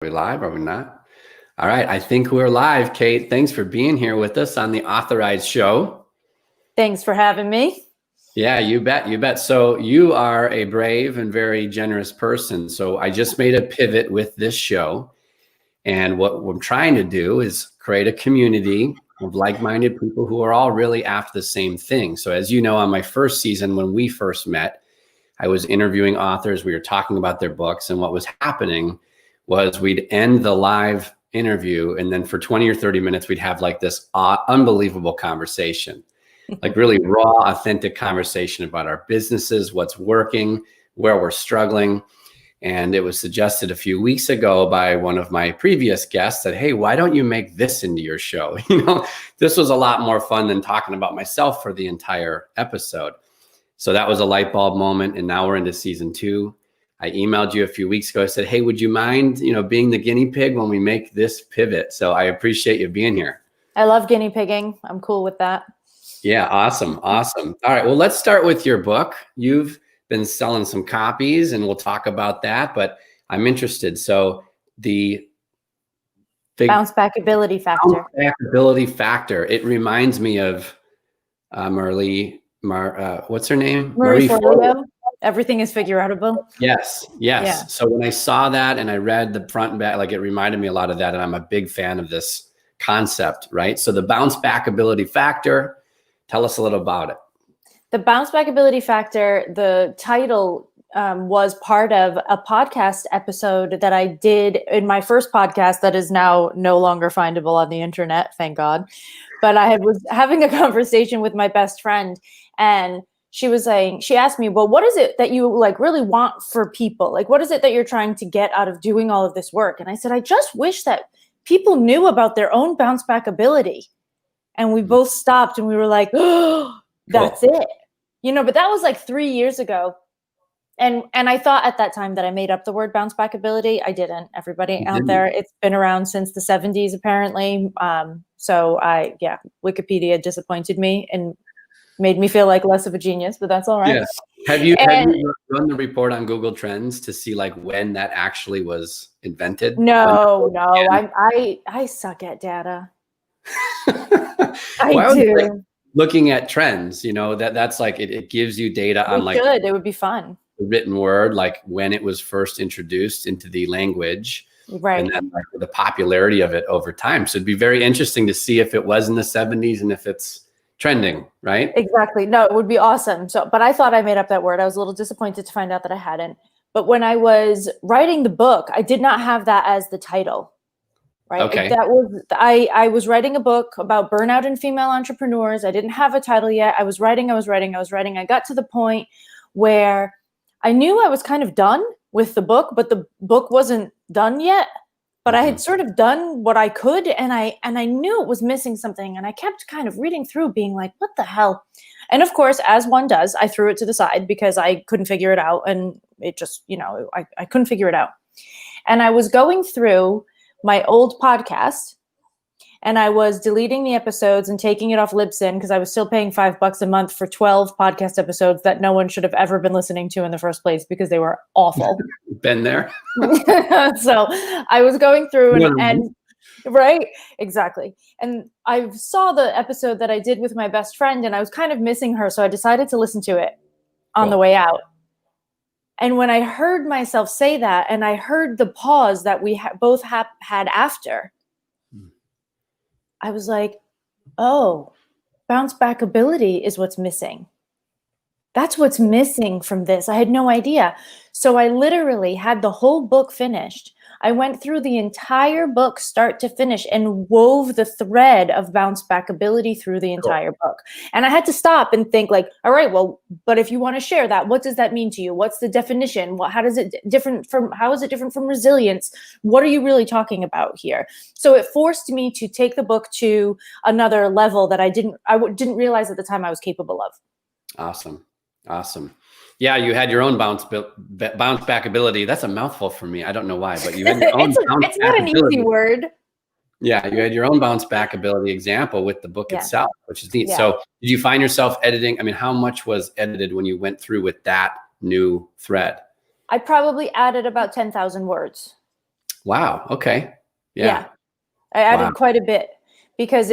we live? Are we not? All right. I think we're live, Kate. Thanks for being here with us on the Authorized Show. Thanks for having me. Yeah, you bet. You bet. So you are a brave and very generous person. So I just made a pivot with this show. And what I'm trying to do is create a community of like-minded people who are all really after the same thing. So as you know, on my first season, when we first met, I was interviewing authors. We were talking about their books. And what was happening was we'd end the live interview. And then for 20 or 30 minutes, we'd have like this unbelievable conversation, like really raw, authentic conversation about our businesses, what's working, where we're struggling. And it was suggested a few weeks ago by one of my previous guests that, hey, why don't you make this into your show? This was a lot more fun than talking about myself for the entire episode. So that was a light bulb moment. And now we're into season 2. I emailed you a few weeks ago. I said, hey, would you mind, being the guinea pig when we make this pivot? So I appreciate you being here. I love guinea pigging. I'm cool with that. Yeah. Awesome. Awesome. All right. Well, let's start with your book. You've been selling some copies and we'll talk about that, but I'm interested. So the Bouncebackability Factor. Bouncebackability Factor. It reminds me of what's her name? Marie Forleo. Everything is figure outable. Yes. Yeah. So when I saw that and I read the front and back, like it reminded me a lot of that. And I'm a big fan of this concept, right? So the Bouncebackability Factor, tell us a little about it. The Bouncebackability Factor, the title was part of a podcast episode that I did in my first podcast that is now no longer findable on the internet, thank God. But I was having a conversation with my best friend, and she asked me, well, what is it that you really want for people? Like, what is it that you're trying to get out of doing all of this work? And I said, I just wish that people knew about their own bounce back ability. And we both stopped and we were like, oh, that's it. But that was like 3 years ago. And I thought at that time that I made up the word bounce back ability. I didn't. Everybody out there, it's been around since the 70s, apparently. So Wikipedia disappointed me and made me feel like less of a genius, but that's all right. Yes. Have you run the report on Google Trends to see when that actually was invented? No. I suck at data. I do. Looking at trends, that's it gives you data on it would be fun. The written word, like when it was first introduced into the language, right? And then the popularity of it over time. So it'd be very interesting to see if it was in the 70s and if it's trending, right? Exactly. No, it would be awesome. But I thought I made up that word. I was a little disappointed to find out that I hadn't. But when I was writing the book, I did not have that as the title. Right. Okay. I was writing a book about burnout in female entrepreneurs. I didn't have a title yet. I was writing. I got to the point where I knew I was kind of done with the book, but the book wasn't done yet. But I had sort of done what I could, and I knew it was missing something. And I kept kind of reading through, being like, what the hell? And of course, as one does, I threw it to the side because I couldn't figure it out. And it just, I couldn't figure it out. And I was going through my old podcast, and I was deleting the episodes and taking it off Libsyn because I was still paying $5 a month for 12 podcast episodes that no one should have ever been listening to in the first place because they were awful. Been there. So I was going through and right, exactly. And I saw the episode that I did with my best friend, and I was kind of missing her, so I decided to listen to it on the way out. And when I heard myself say that, and I heard the pause that we both had after, I was like, oh, bounce back ability is what's missing. That's what's missing from this. I had no idea. So I literally had the whole book finished. I went through the entire book start to finish and wove the thread of bounce back ability through the entire book. And I had to stop and think all right, well, but if you want to share that, what does that mean to you? What's the definition? How is it different from resilience? What are you really talking about here? So it forced me to take the book to another level that I didn't realize at the time I was capable of. Awesome. Yeah, you had your own bounce back ability. That's a mouthful for me. I don't know why, but you had your own it's not an easy word. Yeah, you had your own bounce back ability example with the book itself, which is neat. Yeah. So did you find yourself editing? I mean, how much was edited when you went through with that new thread? I probably added about 10,000 words. Wow. Okay. Yeah. Yeah. I added Wow. quite a bit because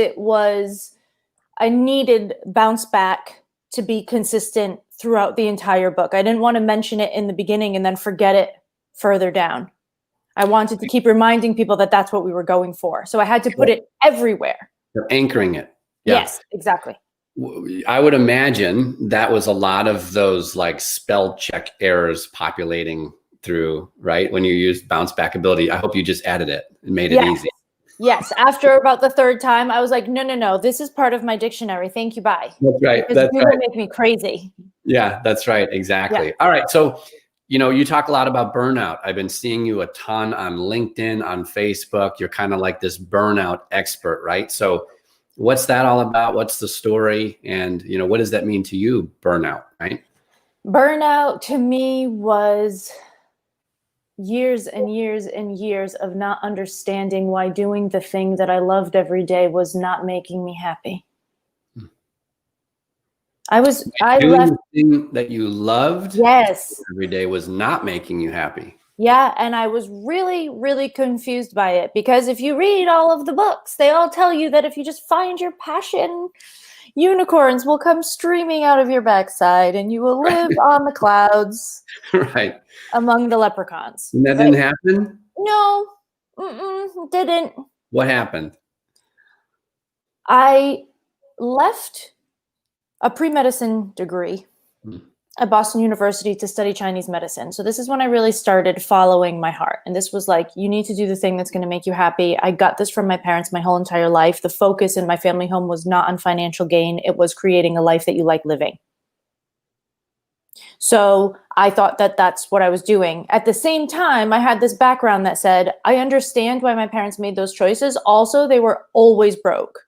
I needed Bounce Back to be consistent throughout the entire book. I didn't want to mention it in the beginning and then forget it further down. I wanted to keep reminding people that that's what we were going for. So I had to put it everywhere. You're anchoring it. Yeah. Yes, exactly. I would imagine that was a lot of those like spell check errors populating through, right? When you used Bouncebackability. I hope you just added it and made it easy. Yes. After about the third time, I was like, no. This is part of my dictionary. Thank you. Bye. That's right. Because you will make me crazy. Yeah, that's right. Exactly. Yeah. All right. So, you talk a lot about burnout. I've been seeing you a ton on LinkedIn, on Facebook. You're kind of like this burnout expert, right? So what's that all about? What's the story? And, what does that mean to you, burnout, right? Burnout to me was years and years and years of not understanding why doing the thing that I loved every day was not making me happy. I left the thing that you loved yes every day was not making you happy. Yeah, and I was really, really confused by it because if you read all of the books, they all tell you that if you just find your passion, unicorns will come streaming out of your backside and you will live on the clouds. Right. Among the leprechauns. And that didn't happen? No, didn't. What happened? I left a pre-medicine degree at Boston University to study Chinese medicine. So this is when I really started following my heart. And this was like, you need to do the thing that's going to make you happy. I got this from my parents my whole entire life. The focus in my family home was not on financial gain. It was creating a life that you like living. So I thought that that's what I was doing. At the same time, I had this background that said, I understand why my parents made those choices. Also, they were always broke.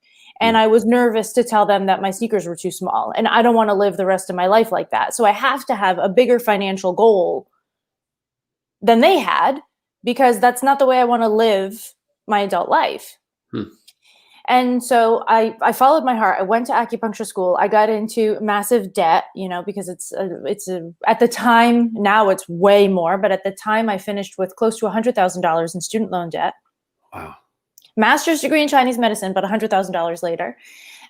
And I was nervous to tell them that my sneakers were too small. And I don't want to live the rest of my life like that. So I have to have a bigger financial goal than they had, because that's not the way I want to live my adult life. And so I followed my heart. I went to acupuncture school. I got into massive debt, because it's at the time, now it's way more, but at the time I finished with close to $100,000 in student loan debt. Wow. Master's degree in Chinese medicine, but $100,000 later.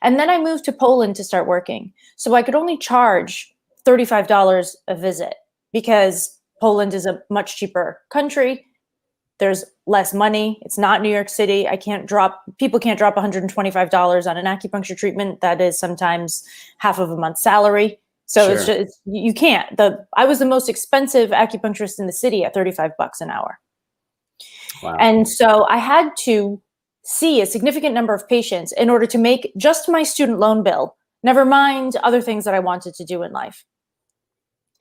And then I moved to Poland to start working. So I could only charge $35 a visit because Poland is a much cheaper country. There's less money. It's not New York City. People can't drop $125 on an acupuncture treatment. That is sometimes half of a month's salary. So It's just, you can't. I was the most expensive acupuncturist in the city at $35 an hour. Wow. And so I had to see a significant number of patients in order to make just my student loan bill, never mind other things that I wanted to do in life.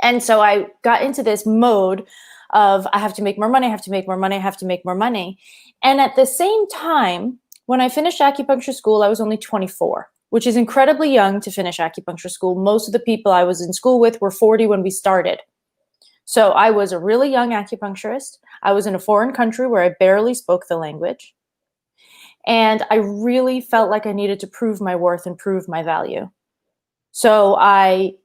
And so I got into this mode of I have to make more money, I have to make more money, I have to make more money. And at the same time, when I finished acupuncture school, I was only 24, which is incredibly young to finish acupuncture school. Most of the people I was in school with were 40 when we started. So I was a really young acupuncturist. I was in a foreign country where I barely spoke the language. And I really felt like I needed to prove my worth and prove my value. So I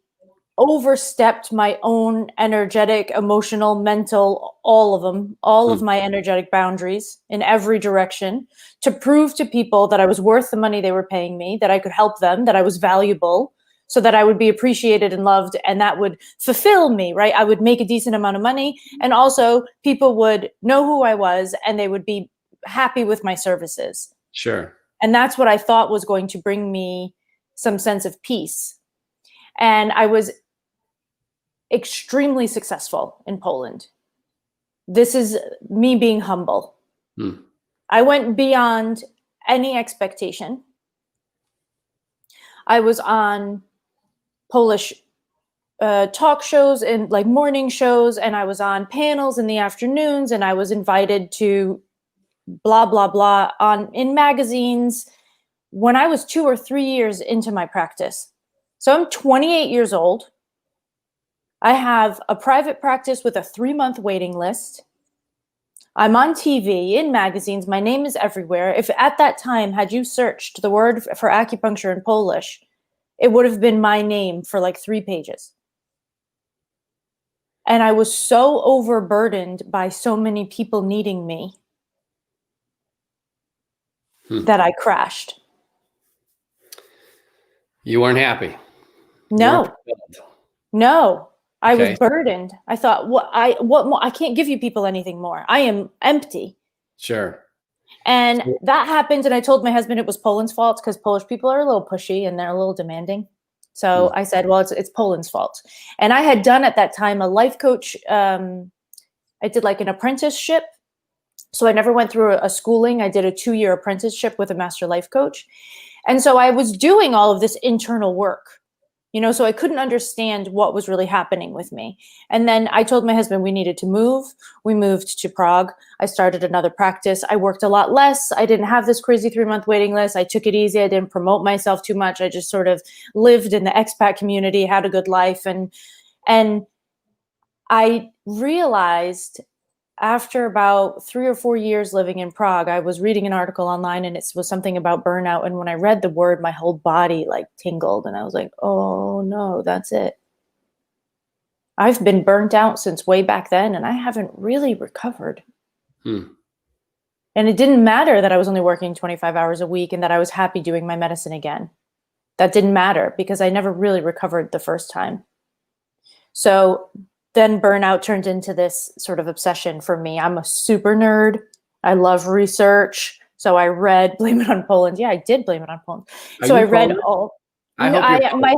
overstepped my own energetic, emotional, mental, all of them, all of my energetic boundaries in every direction to prove to people that I was worth the money they were paying me, that I could help them, that I was valuable, so that I would be appreciated and loved, and that would fulfill me, right? I would make a decent amount of money, and also people would know who I was and they would be happy with my services. Sure. And that's what I thought was going to bring me some sense of peace. And I was extremely successful in Poland. This is me being humble. I went beyond any expectation. I was on Polish talk shows and like morning shows, and I was on panels in the afternoons, and I was invited to blah, blah, blah in magazines when I was 2 or 3 years into my practice. So I'm 28 years old. I have a private practice with a 3-month waiting list. I'm on TV, in magazines. My name is everywhere. If at that time, had you searched the word for acupuncture in Polish, it would have been my name for like 3 pages. And I was so overburdened by so many people needing me that I crashed. You weren't happy? No. No. I was Okay. burdened. I thought, what more? I can't give you people anything more. I am empty. Sure. And that happened, and I told my husband it was Poland's fault because Polish people are a little pushy and they're a little demanding. So I said, well, it's Poland's fault. And I had done at that time a life coach. I did like an apprenticeship. So I never went through a schooling. I did a 2-year apprenticeship with a master life coach. And so I was doing all of this internal work, you know, so I couldn't understand what was really happening with me. And then I told my husband we needed to move. We moved to Prague. I started another practice. I worked a lot less. I didn't have this crazy 3-month waiting list. I took it easy. I didn't promote myself too much. I just sort of lived in the expat community, had a good life. And I realized after about 3 or 4 years living in Prague, I was reading an article online and it was something about burnout. And when I read the word, my whole body like tingled and I was like, oh no, that's it. I've been burnt out since way back then and I haven't really recovered. And it didn't matter that I was only working 25 hours a week and that I was happy doing my medicine again. That didn't matter because I never really recovered the first time. So then burnout turned into this sort of obsession for me. I'm a super nerd. I love research. So I read Blame It on Poland. Yeah, I did blame it on Poland. So I read all. My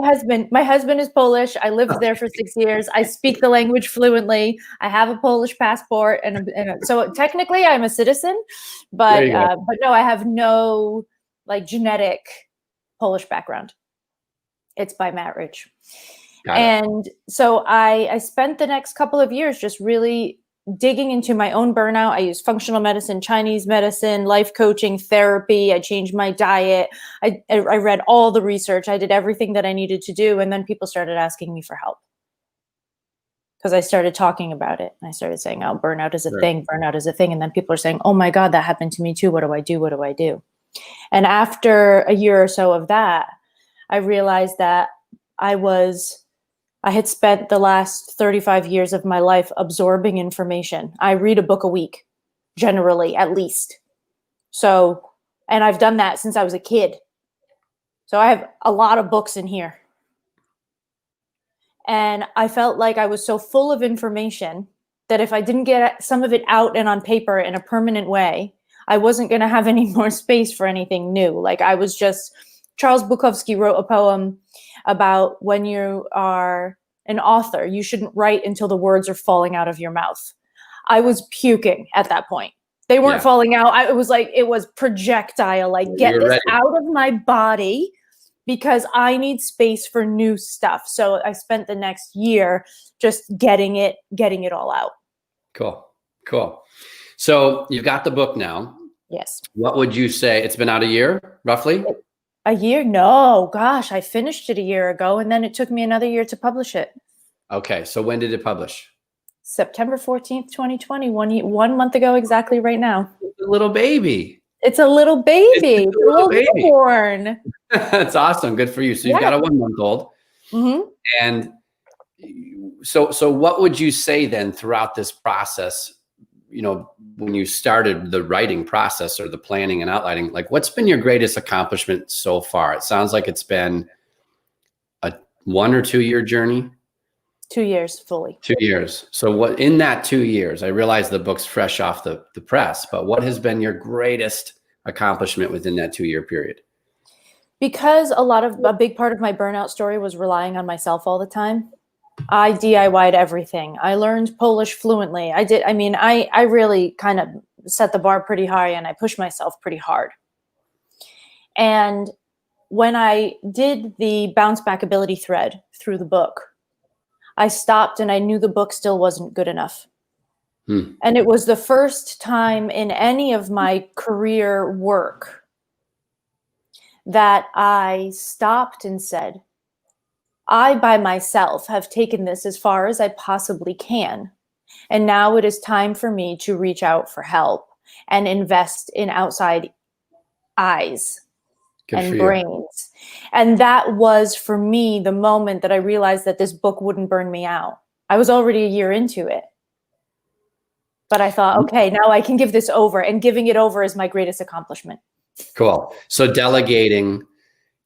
husband is Polish. I lived there for 6 years. I speak the language fluently. I have a Polish passport, and so technically I'm a citizen, but no, I have no like genetic Polish background. It's by marriage. And so I spent the next couple of years just really digging into my own burnout. I used functional medicine, Chinese medicine, life coaching, therapy. I changed my diet. I read all the research. I did everything that I needed to do. And then people started asking me for help because I started talking about it. I started saying, oh, burnout is a thing. Burnout is a thing. And then people are saying, oh my God, that happened to me too. What do I do? What do I do? And after a year or so of that, I realized that I had spent the last 35 years of my life absorbing information. I read a book a week, generally, at least. So, and I've done that since I was a kid. So I have a lot of books in here. And I felt like I was so full of information that if I didn't get some of it out and on paper in a permanent way, I wasn't going to have any more space for anything new. Like I was just, Charles Bukowski wrote a poem about when you are an author, you shouldn't write until the words are falling out of your mouth. I was puking at that point. They weren't falling out. It was like, it was projectile, like get this out of my body because I need space for new stuff. So I spent the next year just getting it all out. Cool. So you've got the book now. Yes. What would you say? It's been out a year, roughly? A year? No, gosh, I finished it a year ago and then it took me another year to publish it. Okay. So when did it publish? September 14th, 2020, 1 month ago exactly right now. It's a little baby. It's a little baby. It's a little newborn. That's awesome. Good for you. So you've got a 1-month-old. Mm-hmm. And so what would you say then throughout this process, you know, when you started the writing process or the planning and outlining, like what's been your greatest accomplishment so far? It sounds like it's been a 1 or 2 year journey. 2 years fully. 2 years. So what in that 2 years, I realize the book's fresh off the press, but what has been your greatest accomplishment within that 2 year period? Because a big part of my burnout story was relying on myself all the time. I DIY'd everything. I learned Polish fluently. I really kind of set the bar pretty high and I pushed myself pretty hard. And when I did the Bouncebackability thread through the book, I stopped and I knew the book still wasn't good enough. And it was the first time in any of my career work that I stopped and said, I, by myself, have taken this as far as I possibly can. And now it is time for me to reach out for help and invest in outside eyes and brains. And that was, for me, the moment that I realized that this book wouldn't burn me out. I was already a year into it. But I thought, okay, now I can give this over. And giving it over is my greatest accomplishment. Cool. So delegating,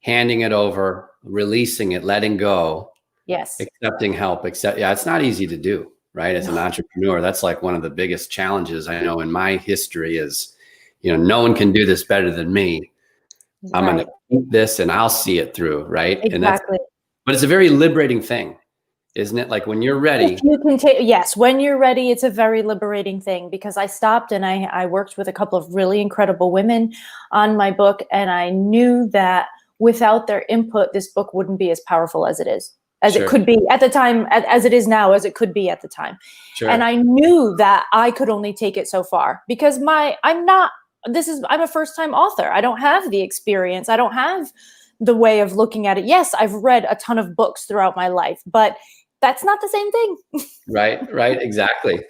handing it over, releasing it, letting go, Yes. accepting help, yeah, it's not easy to do, right? As an entrepreneur, that's like one of the biggest challenges I know in my history is, no one can do this better than me. I'm going to keep this and I'll see it through, right? Exactly. But it's a very liberating thing, isn't it? Like when you're ready. If you can yes, when you're ready, it's a very liberating thing, because I stopped and I worked with a couple of really incredible women on my book, and I knew that without their input, this book wouldn't be as powerful as it is, as it could be at the time, as it is now, as it could be at the time. Sure. And I knew that I could only take it so far, because I'm a first-time author. I don't have the experience. I don't have the way of looking at it. Yes, I've read a ton of books throughout my life, but that's not the same thing. Right. Exactly.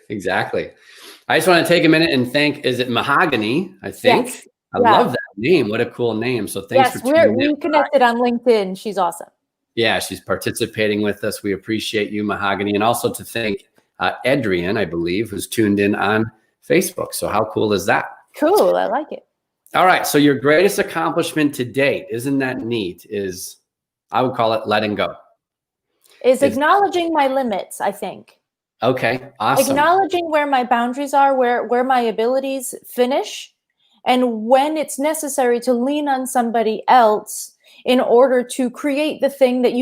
I just want to take a minute and thank, is it Mahogany? I think. Yes. I love that name. What a cool name. So thanks for tuning in. We connected on LinkedIn. She's awesome. Yeah, she's participating with us. We appreciate you, Mahogany. And also to thank Adrian, I believe, who's tuned in on Facebook. So how cool is that? Cool. I like it. All right. So your greatest accomplishment to date, isn't that neat, is, I would call it letting go. Is acknowledging my limits, I think. Okay, awesome. Acknowledging where my boundaries are, where my abilities finish, and when it's necessary to lean on somebody else in order to create the thing that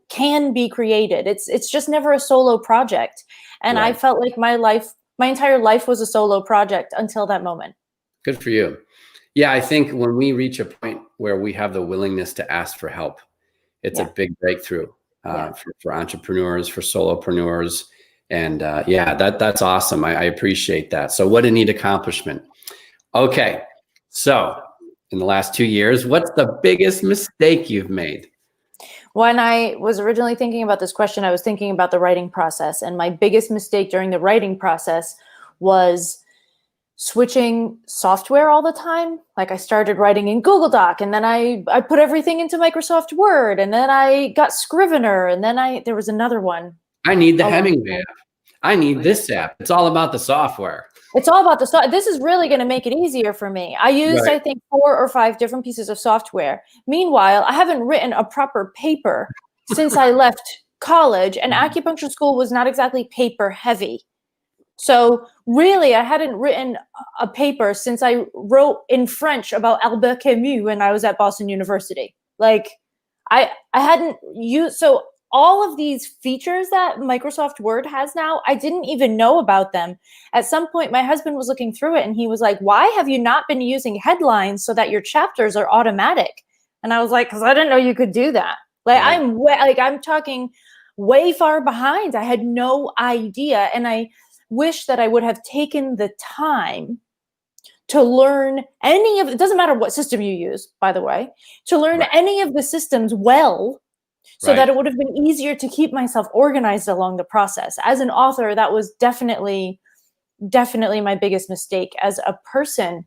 can be created. It's just never a solo project. And I felt like my entire life was a solo project until that moment. Good for you. Yeah, I think when we reach a point where we have the willingness to ask for help, it's a big breakthrough for entrepreneurs, for solopreneurs. And that's awesome. I appreciate that. So what a neat accomplishment. Okay, so in the last 2 years, what's the biggest mistake you've made? When I was originally thinking about this question, I was thinking about the writing process. And my biggest mistake during the writing process was switching software all the time. Like I started writing in Google Doc, and then I put everything into Microsoft Word, and then I got Scrivener, and then there was another one. I need the Hemingway app. I need this app. It's all about the software. It's all about the software. This is really going to make it easier for me. I used, I think, 4 or 5 different pieces of software. Meanwhile, I haven't written a proper paper since I left college, and acupuncture school was not exactly paper heavy. So really, I hadn't written a paper since I wrote in French about Albert Camus when I was at Boston University. Like I hadn't used, so all of these features that Microsoft Word has now, I didn't even know about them. At some point, my husband was looking through it and he was like, why have you not been using headlines so that your chapters are automatic? And I was like, because I didn't know you could do that. Like I'm talking way far behind. I had no idea. And I wish that I would have taken the time to learn any of it. Doesn't matter what system you use, by the way, to learn any of the systems well, so that it would have been easier to keep myself organized along the process. As an author, that was definitely my biggest mistake. As a person,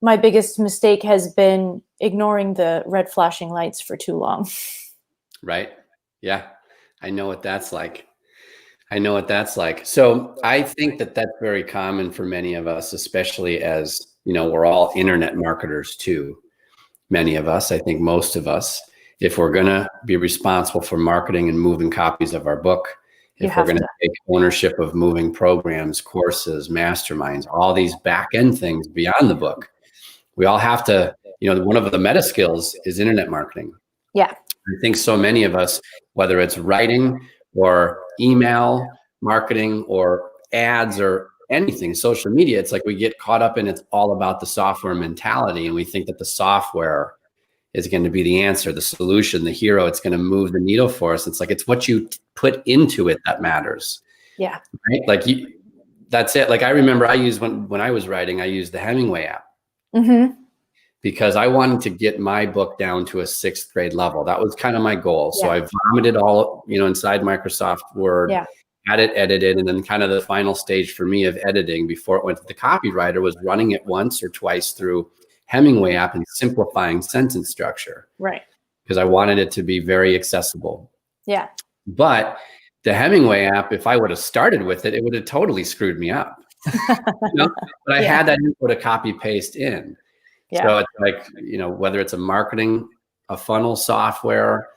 my biggest mistake has been ignoring the red flashing lights for too long. Right. Yeah. I know what that's like. So I think that that's very common for many of us, especially as, we're all internet marketers too. Many of us, I think most of us, if we're going to be responsible for marketing and moving copies of our book, if we're going to take ownership of moving programs, courses, masterminds, all these back end things beyond the book, we all have to, one of the meta skills is internet marketing. Yeah. I think so many of us, whether it's writing or email marketing or ads or anything, social media, it's like we get caught up in it's all about the software mentality. And we think that the software is going to be the answer, the solution, the hero. It's going to move the needle for us. It's like, it's what you put into it that matters. Yeah. Right? Like that's it. Like I remember I used, when I was writing, I used the Hemingway app. Mm-hmm. Because I wanted to get my book down to a 6th grade level. That was kind of my goal. So I vomited all, inside Microsoft Word, had it edited. And then kind of the final stage for me of editing before it went to the copywriter was running it once or twice through Hemingway app and simplifying sentence structure. Right. Because I wanted it to be very accessible. Yeah. But the Hemingway app, if I would have started with it, it would have totally screwed me up. But I had that info to copy paste in. Yeah. So it's like, whether it's a funnel software,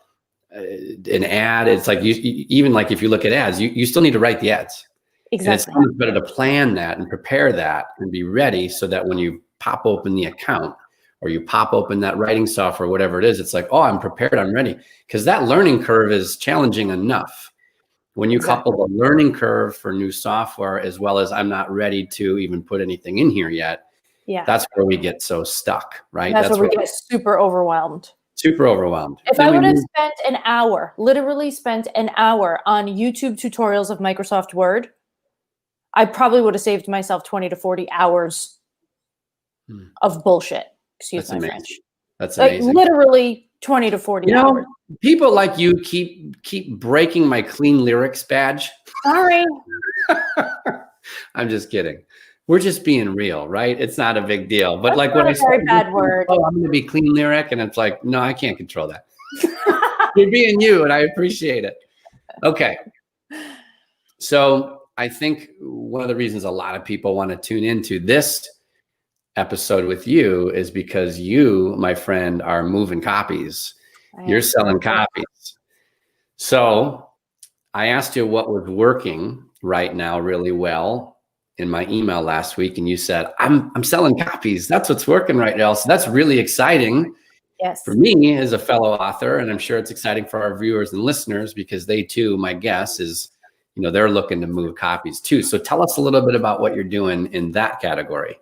an ad, it's like even like if you look at ads, you still need to write the ads. Exactly. And it's so much better to plan that and prepare that and be ready so that when you pop open the account or you pop open that writing software, whatever it is, it's like, oh, I'm prepared, I'm ready. Because that learning curve is challenging enough. When you couple the learning curve for new software as well as I'm not ready to even put anything in here yet, that's where we get so stuck, right? That's where we get super overwhelmed. Super overwhelmed. If I would have spent an hour, literally spent an hour on YouTube tutorials of Microsoft Word, I probably would have saved myself 20 to 40 hours of bullshit. Excuse my French. That's amazing. Like literally 20 to 40 hours. People like you keep breaking my clean lyrics badge. Sorry. I'm just kidding. We're just being real, right? It's not a big deal. But that's like when I say, very bad word. Oh, I'm going to be clean lyric, and it's like, no, I can't control that. You're being you, and I appreciate it. Okay. So I think one of the reasons a lot of people want to tune into this episode with you is because you, my friend, are moving copies. You're selling copies. So I asked you what was working right now really well in my email last week, and you said, I'm selling copies. That's what's working right now. So that's really exciting. Yes. For me as a fellow author, and I'm sure it's exciting for our viewers and listeners because they too, my guess is, they're looking to move copies too. So tell us a little bit about what you're doing in that category.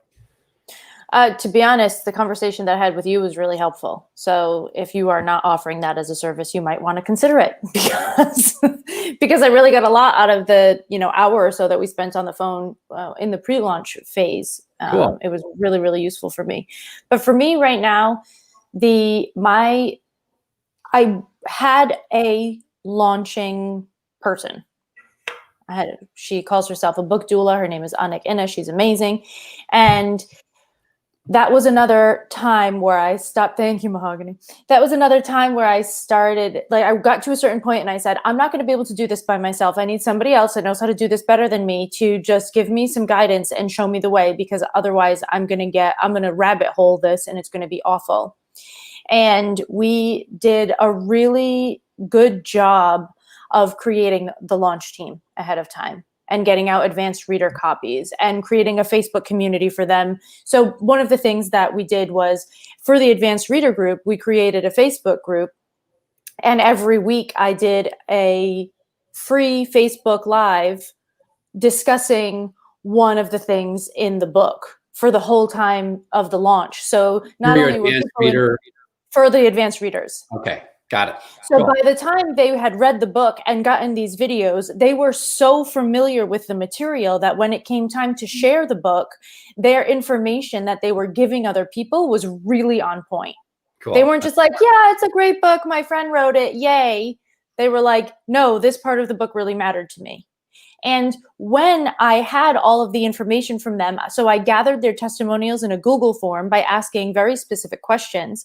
To be honest, the conversation that I had with you was really helpful. So if you are not offering that as a service, you might want to consider it because I really got a lot out of the hour or so that we spent on the phone in the pre-launch phase. Cool. It was really, really useful for me. But for me right now, I had a launching person. She calls herself a book doula. Her name is Anik Inna. She's amazing. And that was another time where I stopped. Thank you, Mahogany. That was another time where I started, I got to a certain point and I said, I'm not going to be able to do this by myself. I need somebody else that knows how to do this better than me to just give me some guidance and show me the way, because otherwise I'm going to rabbit hole this and it's going to be awful. And we did a really good job of creating the launch team ahead of time and getting out advanced reader copies and creating a Facebook community for them. So one of the things that we did was, for the advanced reader group, we created a Facebook group. And every week I did a free Facebook Live discussing one of the things in the book for the whole time of the launch. So not only were people for the advanced readers. Okay. Got it. So cool. By the time they had read the book and gotten these videos, they were so familiar with the material that when it came time to share the book, their information that they were giving other people was really on point. Cool. They weren't just like, yeah, it's a great book. My friend wrote it. Yay. They were like, no, this part of the book really mattered to me. And when I had all of the information from them, so I gathered their testimonials in a Google form by asking very specific questions.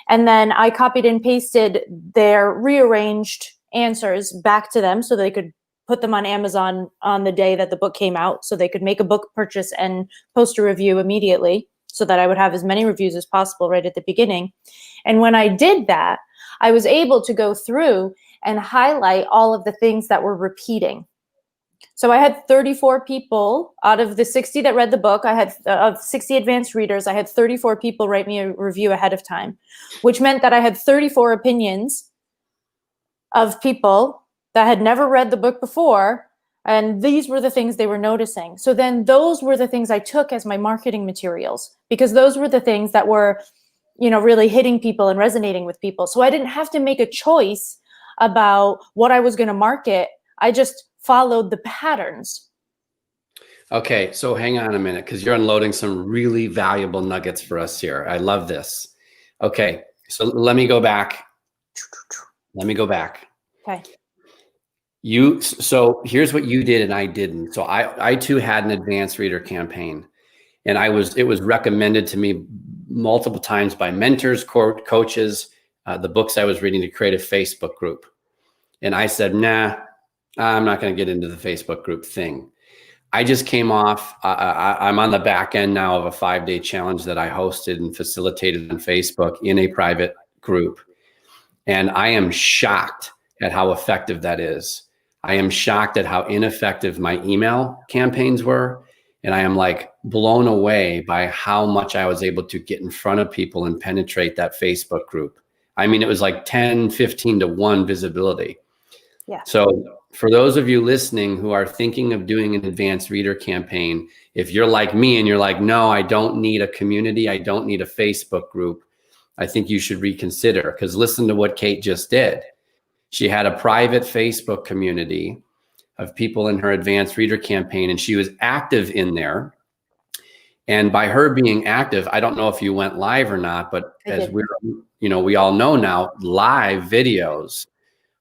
And then I copied and pasted their rearranged answers back to them so they could put them on Amazon on the day that the book came out, so they could make a book purchase and post a review immediately so that I would have as many reviews as possible right at the beginning. And when I did that, I was able to go through and highlight all of the things that were repeating. So I had 34 people out of the 60 that read the book. I had of 60 advanced readers. I had 34 people write me a review ahead of time, which meant that I had 34 opinions of people that had never read the book before. And these were the things they were noticing. So then those were the things I took as my marketing materials, because those were the things that were, really hitting people and resonating with people. So I didn't have to make a choice about what I was going to market. I just followed the patterns. Okay, so hang on a minute, because you're unloading some really valuable nuggets for us here. I love this. Okay, so let me go back. Okay. So here's what you did and I didn't. So I too had an advanced reader campaign, and it was recommended to me multiple times by mentors, coaches, the books I was reading, to create a Facebook group. And I said, nah, I'm not going to get into the Facebook group thing. I just came off, I'm on the back end now of a 5-day challenge that I hosted and facilitated on Facebook in a private group. And I am shocked at how effective that is. I am shocked at how ineffective my email campaigns were. And I am like blown away by how much I was able to get in front of people and penetrate that Facebook group. I mean, it was like 10, 15 to 1 visibility. Yeah. So for those of you listening who are thinking of doing an advanced reader campaign, if you're like me and you're like, no, I don't need a community, I don't need a Facebook group, I think you should reconsider, because listen to what Kate just did. She had a private Facebook community of people in her advanced reader campaign, and she was active in there. And by her being active, I don't know if you went live or not, but as we're, we all know now, live videos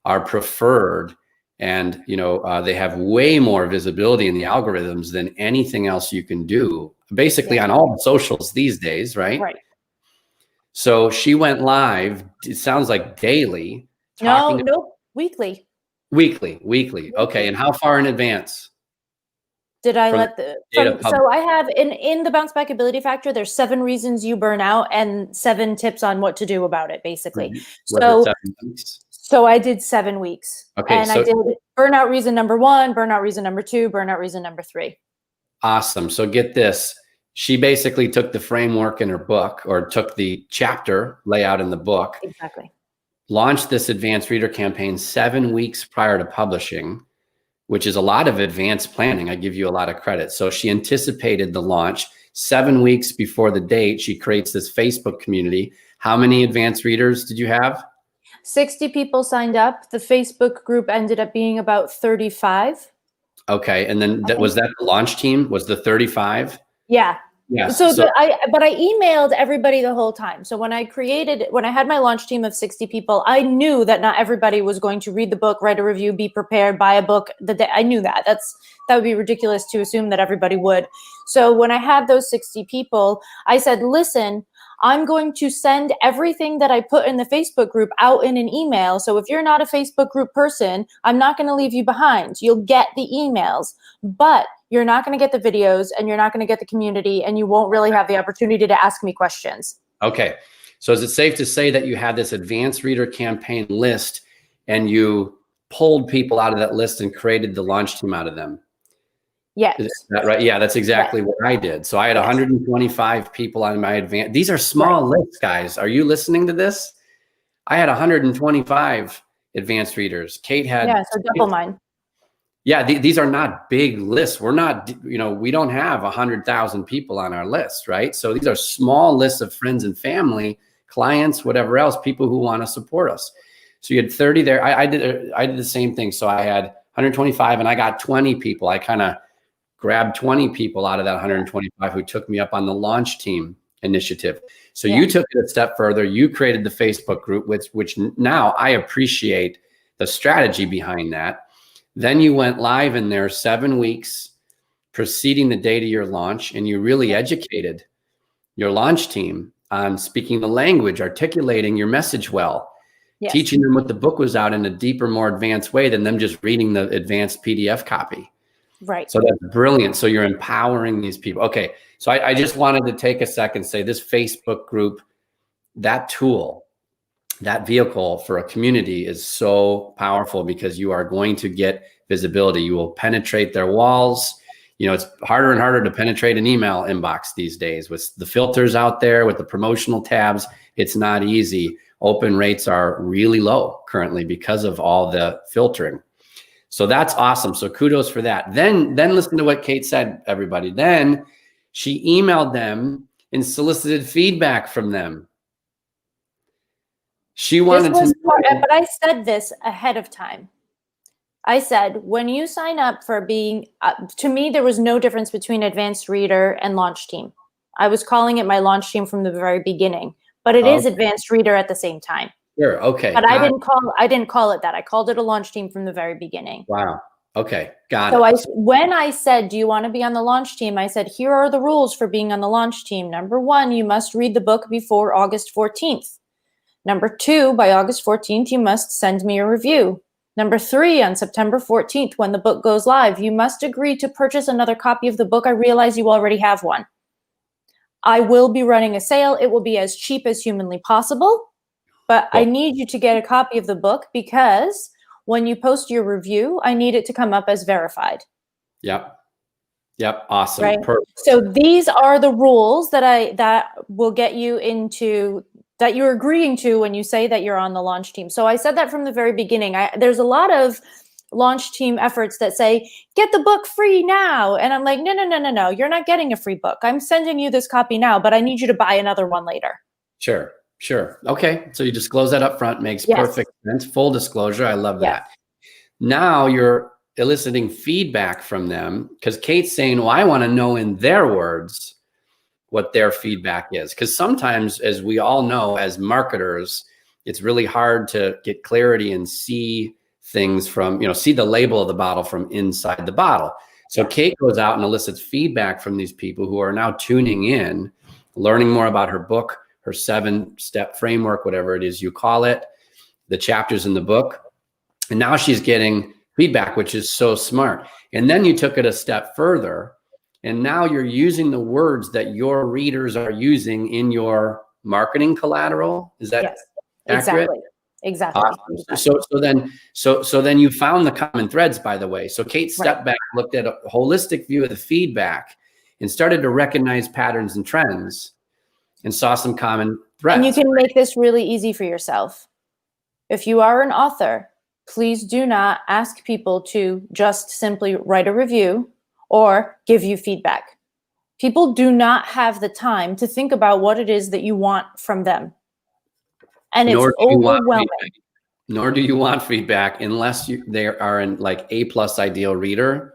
are preferred, and they have way more visibility in the algorithms than anything else you can do, basically on all the socials these days, right? Right. So she went live, it sounds like daily. No, weekly. Weekly. Okay, and how far in advance? Did I let so I have in the Bouncebackability Factor, there's 7 reasons you burn out and 7 tips on what to do about it, basically. So I did 7 weeks. Okay. And I did burnout reason number 1, burnout reason number 2, burnout reason number 3. Awesome. So get this. She basically took the framework in her book, or took the chapter layout in the book. Exactly. Launched this advanced reader campaign 7 weeks prior to publishing, which is a lot of advanced planning. I give you a lot of credit. So she anticipated the launch. 7 weeks before the date, she creates this Facebook community. How many advanced readers did you have? 60 people signed up. The Facebook group ended up being about 35. Okay. And then was that the launch team? Was the 35? Yeah. Yes. But I emailed everybody the whole time. So when I had my launch team of 60 people, I knew that not everybody was going to read the book, write a review, be prepared, buy a book the day. I knew that. That would be ridiculous to assume that everybody would. So when I had those 60 people, I said, listen, I'm going to send everything that I put in the Facebook group out in an email. So if you're not a Facebook group person, I'm not going to leave you behind. You'll get the emails, but you're not going to get the videos, and you're not going to get the community, and you won't really have the opportunity to ask me questions. Okay. So is it safe to say that you had this advanced reader campaign list and you pulled people out of that list and created the launch team out of them? Yes. Is that right? Yeah, that's exactly what I did. So I had 125 people on my advanced. These are small lists, guys. Are you listening to this? I had 125 advanced readers. Kate had. Yeah, so double mine. Yeah, these are not big lists. We're not, we don't have 100,000 people on our list, right? So these are small lists of friends and family, clients, whatever else, people who want to support us. So you had 30 there. I did the same thing. So I had 125 and I got 20 people. I kind of grabbed 20 people out of that 125 who took me up on the launch team initiative. So you took it a step further. You created the Facebook group, which now I appreciate the strategy behind that. Then you went live in there 7 weeks preceding the date of your launch, and you really educated your launch team on speaking the language, articulating your message well, teaching them what the book was out in a deeper, more advanced way than them just reading the advanced PDF copy. Right. So that's brilliant. So you're empowering these people. Okay. So I just wanted to take a second, say this Facebook group, that tool, that vehicle for a community is so powerful, because you are going to get visibility. You will penetrate their walls. It's harder and harder to penetrate an email inbox these days with the filters out there, with the promotional tabs. It's not easy. Open rates are really low currently because of all the filtering. So that's awesome. So kudos for that. Then listen to what Kate said, everybody. Then she emailed them and solicited feedback from them. She wanted to know. But I said this ahead of time. I said, when you sign up for being, to me, there was no difference between advanced reader and launch team. I was calling it my launch team from the very beginning, but it is advanced reader at the same time. Sure. Okay. But I didn't call it that. I called it a launch team from the very beginning. Wow. Okay. Got it. So when I said, do you want to be on the launch team? I said, here are the rules for being on the launch team. Number 1, you must read the book before August 14th. Number 2, by August 14th, you must send me a review. Number 3, on September 14th, when the book goes live, you must agree to purchase another copy of the book. I realize you already have one. I will be running a sale. It will be as cheap as humanly possible, but I need you to get a copy of the book because when you post your review, I need it to come up as verified. Yep. Yep. Awesome. Right. Perfect. So these are the rules that will get you into, that you're agreeing to when you say that you're on the launch team. So I said that from the very beginning. There's a lot of launch team efforts that say, get the book free now. And I'm like, no. You're not getting a free book. I'm sending you this copy now, but I need you to buy another one later. Sure. Okay. So you disclose that up front. Makes perfect sense. Full disclosure. I love that. Now you're eliciting feedback from them because Kate's saying, well, I want to know in their words what their feedback is. Because sometimes, as we all know, as marketers, it's really hard to get clarity and see things from, see the label of the bottle from inside the bottle. So Kate goes out and elicits feedback from these people who are now tuning in, learning more about her book, her 7-step framework, whatever it is you call it, the chapters in the book. And now she's getting feedback, which is so smart. And then you took it a step further, and now you're using the words that your readers are using in your marketing collateral. Is that accurate? Exactly. Awesome. So then you found the common threads, by the way. So Kate stepped back, looked at a holistic view of the feedback, and started to recognize patterns and trends, and saw some common threads. And you can make this really easy for yourself. If you are an author, please do not ask people to just simply write a review or give you feedback. People do not have the time to think about what it is that you want from them. And it's overwhelming. Nor do you want feedback unless they are in like A+ ideal reader.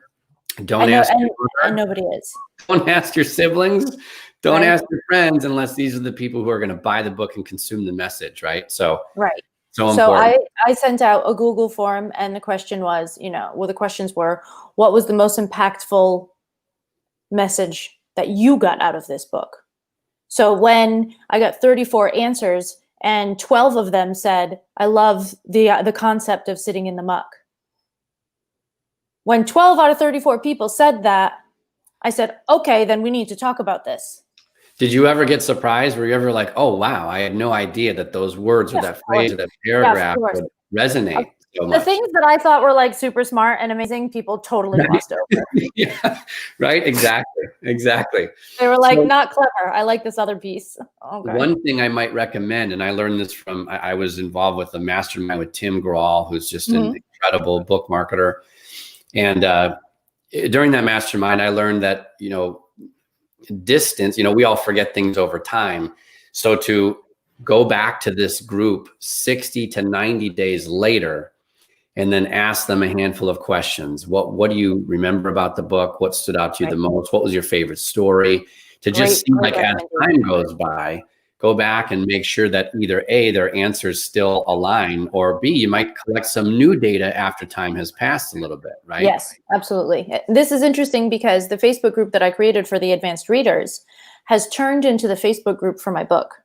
Don't ask your mother. And nobody is. Don't ask your siblings. Don't ask your friends unless these are the people who are going to buy the book and consume the message, right? So I sent out a Google form, and the question was, the questions were, what was the most impactful message that you got out of this book? So when I got 34 answers, and 12 of them said, I love the concept of sitting in the muck. When 12 out of 34 people said that, I said, okay, then we need to talk about this. Did you ever get surprised? Were you ever like, oh, wow, I had no idea that those words or that phrase or that paragraph would resonate so much? The things that I thought were like super smart and amazing, people totally glossed over. Right. Exactly. They were like, not clever. I like this other piece. Okay. One thing I might recommend, and I learned this from, I was involved with a mastermind with Tim Grawl, who's just an incredible book marketer. And during that mastermind, I learned that, distance, we all forget things over time. So to go back to this group 60 to 90 days later, and then ask them a handful of questions. What do you remember about the book? What stood out to you the most? What was your favorite story? To just see, like, as time goes by, go back and make sure that either A, their answers still align, or B, you might collect some new data after time has passed a little bit, right? Yes, absolutely. This is interesting because the Facebook group that I created for the advanced readers has turned into the Facebook group for my book.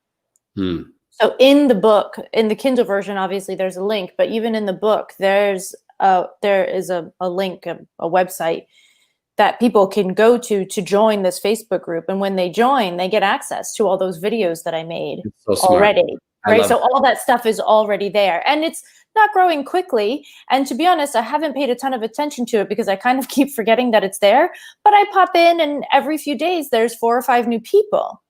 So in the book, in the Kindle version, obviously there's a link, but even in the book, there is a link, a website that people can go to join this Facebook group. And when they join, they get access to all those videos that I made already. Right. So all that stuff is already there, and it's not growing quickly. And to be honest, I haven't paid a ton of attention to it because I kind of keep forgetting that it's there, but I pop in and every few days there's 4 or 5 new people.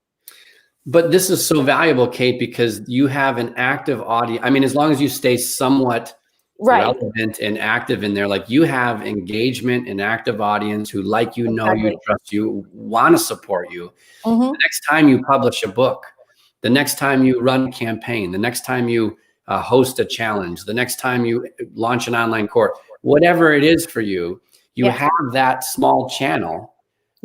But this is so valuable, Kate, because you have an active audience. I mean, as long as you stay somewhat relevant and active in there, like you have engagement and active audience who like you, know you, trust you, want to support you. The next time you publish a book, the next time you run a campaign, the next time you host a challenge, the next time you launch an online course, whatever it is for you, you have that small channel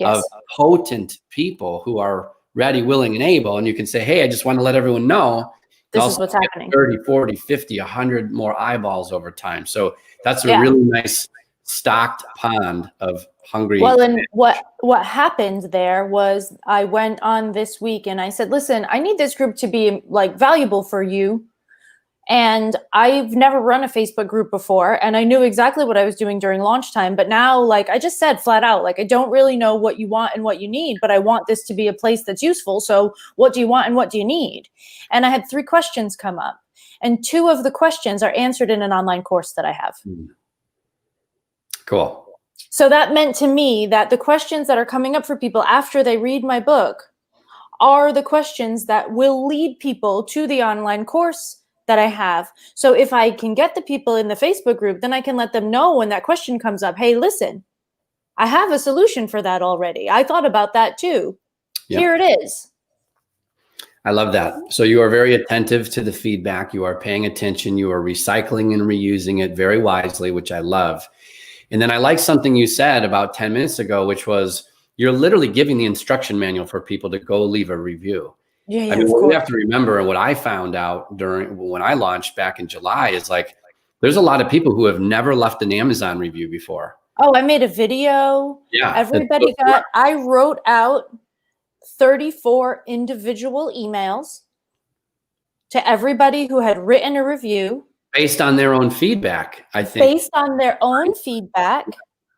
of potent people who are ready, willing, and able. And you can say, hey, I just want to let everyone know this is what's happening. 30, 40, 50, 100 more eyeballs over time. So that's a really nice stocked pond of hungry. Well, and what happened there was I went on this week and I said, listen, I need this group to be like valuable for you. And I've never run a Facebook group before, and I knew exactly what I was doing during launch time. But now, like I just said flat out, like I don't really know what you want and what you need, but I want this to be a place that's useful. So what do you want and what do you need? And I had 3 questions come up, and 2 of the questions are answered in an online course that I have. Cool. So that meant to me that the questions that are coming up for people after they read my book are the questions that will lead people to the online course that I have. So if I can get the people in the Facebook group, then I can let them know when that question comes up, hey, listen, I have a solution for that already. I thought about that too. Yep. Here it is. I love that. So you are very attentive to the feedback. You are paying attention. You are recycling and reusing it very wisely, which I love. And then I like something you said about 10 minutes ago, which was you're literally giving the instruction manual for people to go leave a review. Yeah, I mean, what we have to remember, and what I found out when I launched back in July is like, there's a lot of people who have never left an Amazon review before. Oh, I made a video. Yeah. Everybody I wrote out 34 individual emails to everybody who had written a review. Based on their own feedback, I think. Based on their own feedback.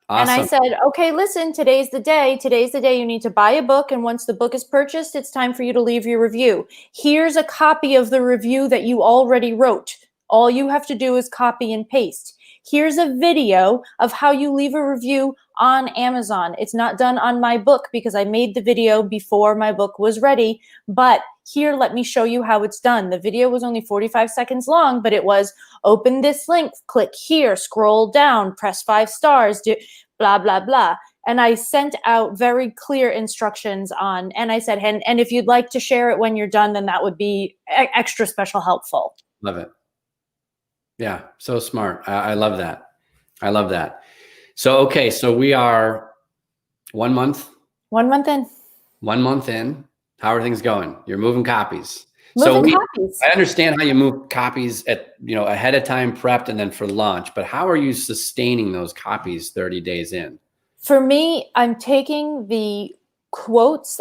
Awesome. And I said, okay, listen, today's the day. Today's the day you need to buy a book. And once the book is purchased, it's time for you to leave your review. Here's a copy of the review that you already wrote. All you have to do is copy and paste. Here's a video of how you leave a review on Amazon. It's not done on my book because I made the video before my book was ready. But here, let me show you how it's done. The video was only 45 seconds long, but it was open this link, click here, scroll down, press 5 stars, do blah, blah, blah. And I sent out very clear instructions on, and I said, and if you'd like to share it when you're done, then that would be extra special helpful. Love it. Yeah, so smart. I love that. I love that. So, okay, so we are 1 month. 1 month in. 1 month in. How are things going? You're moving copies. Copies. I understand how you move copies at, ahead of time prepped and then for launch, but how are you sustaining those copies 30 days in? For me, I'm taking the quotes.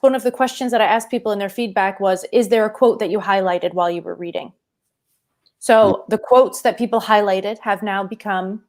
One of the questions that I asked people in their feedback was, is there a quote that you highlighted while you were reading? So the quotes that people highlighted have now become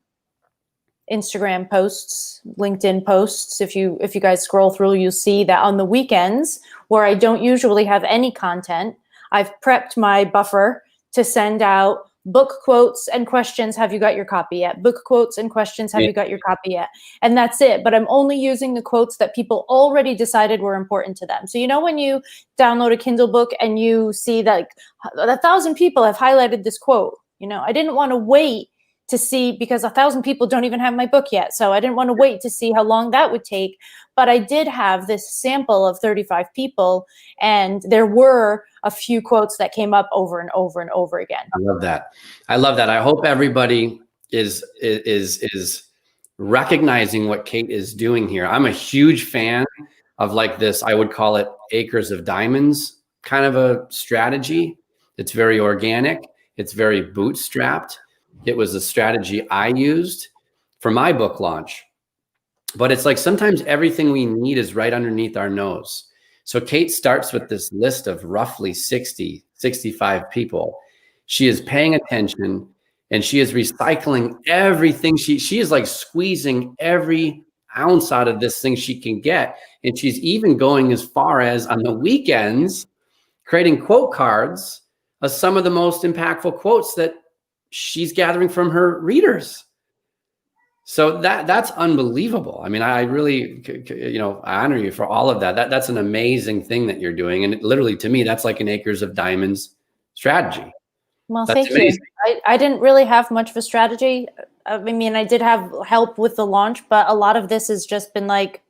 Instagram posts, LinkedIn posts. If you guys scroll through, you'll see that on the weekends where I don't usually have any content, I've prepped my buffer to send out book quotes and questions. Have you got your copy yet? Book quotes and questions. Have you got your copy yet? And that's it. But I'm only using the quotes that people already decided were important to them. So, when you download a Kindle book and you see that 1,000 people have highlighted this quote, I didn't want to wait to see, because 1,000 people don't even have my book yet. So I didn't want to wait to see how long that would take. But I did have this sample of 35 people, and there were a few quotes that came up over and over and over again. I love that. I love that. I hope everybody is recognizing what Kate is doing here. I'm a huge fan of like this, I would call it acres of diamonds kind of a strategy. It's very organic. It's very bootstrapped. It was a strategy I used for my book launch. But it's like sometimes everything we need is right underneath our nose. So Kate starts with this list of roughly 60, 65 people. She is paying attention and she is recycling everything. She is like squeezing every ounce out of this thing she can get. And she's even going as far as on the weekends, creating quote cards of some of the most impactful quotes that she's gathering from her readers. So that's unbelievable. I mean, I really, I honor you for all of that. That's an amazing thing that you're doing. And literally to me, that's like an acres of diamonds strategy. Well, thank you. I didn't really have much of a strategy. I mean, I did have help with the launch, but a lot of this has just been like,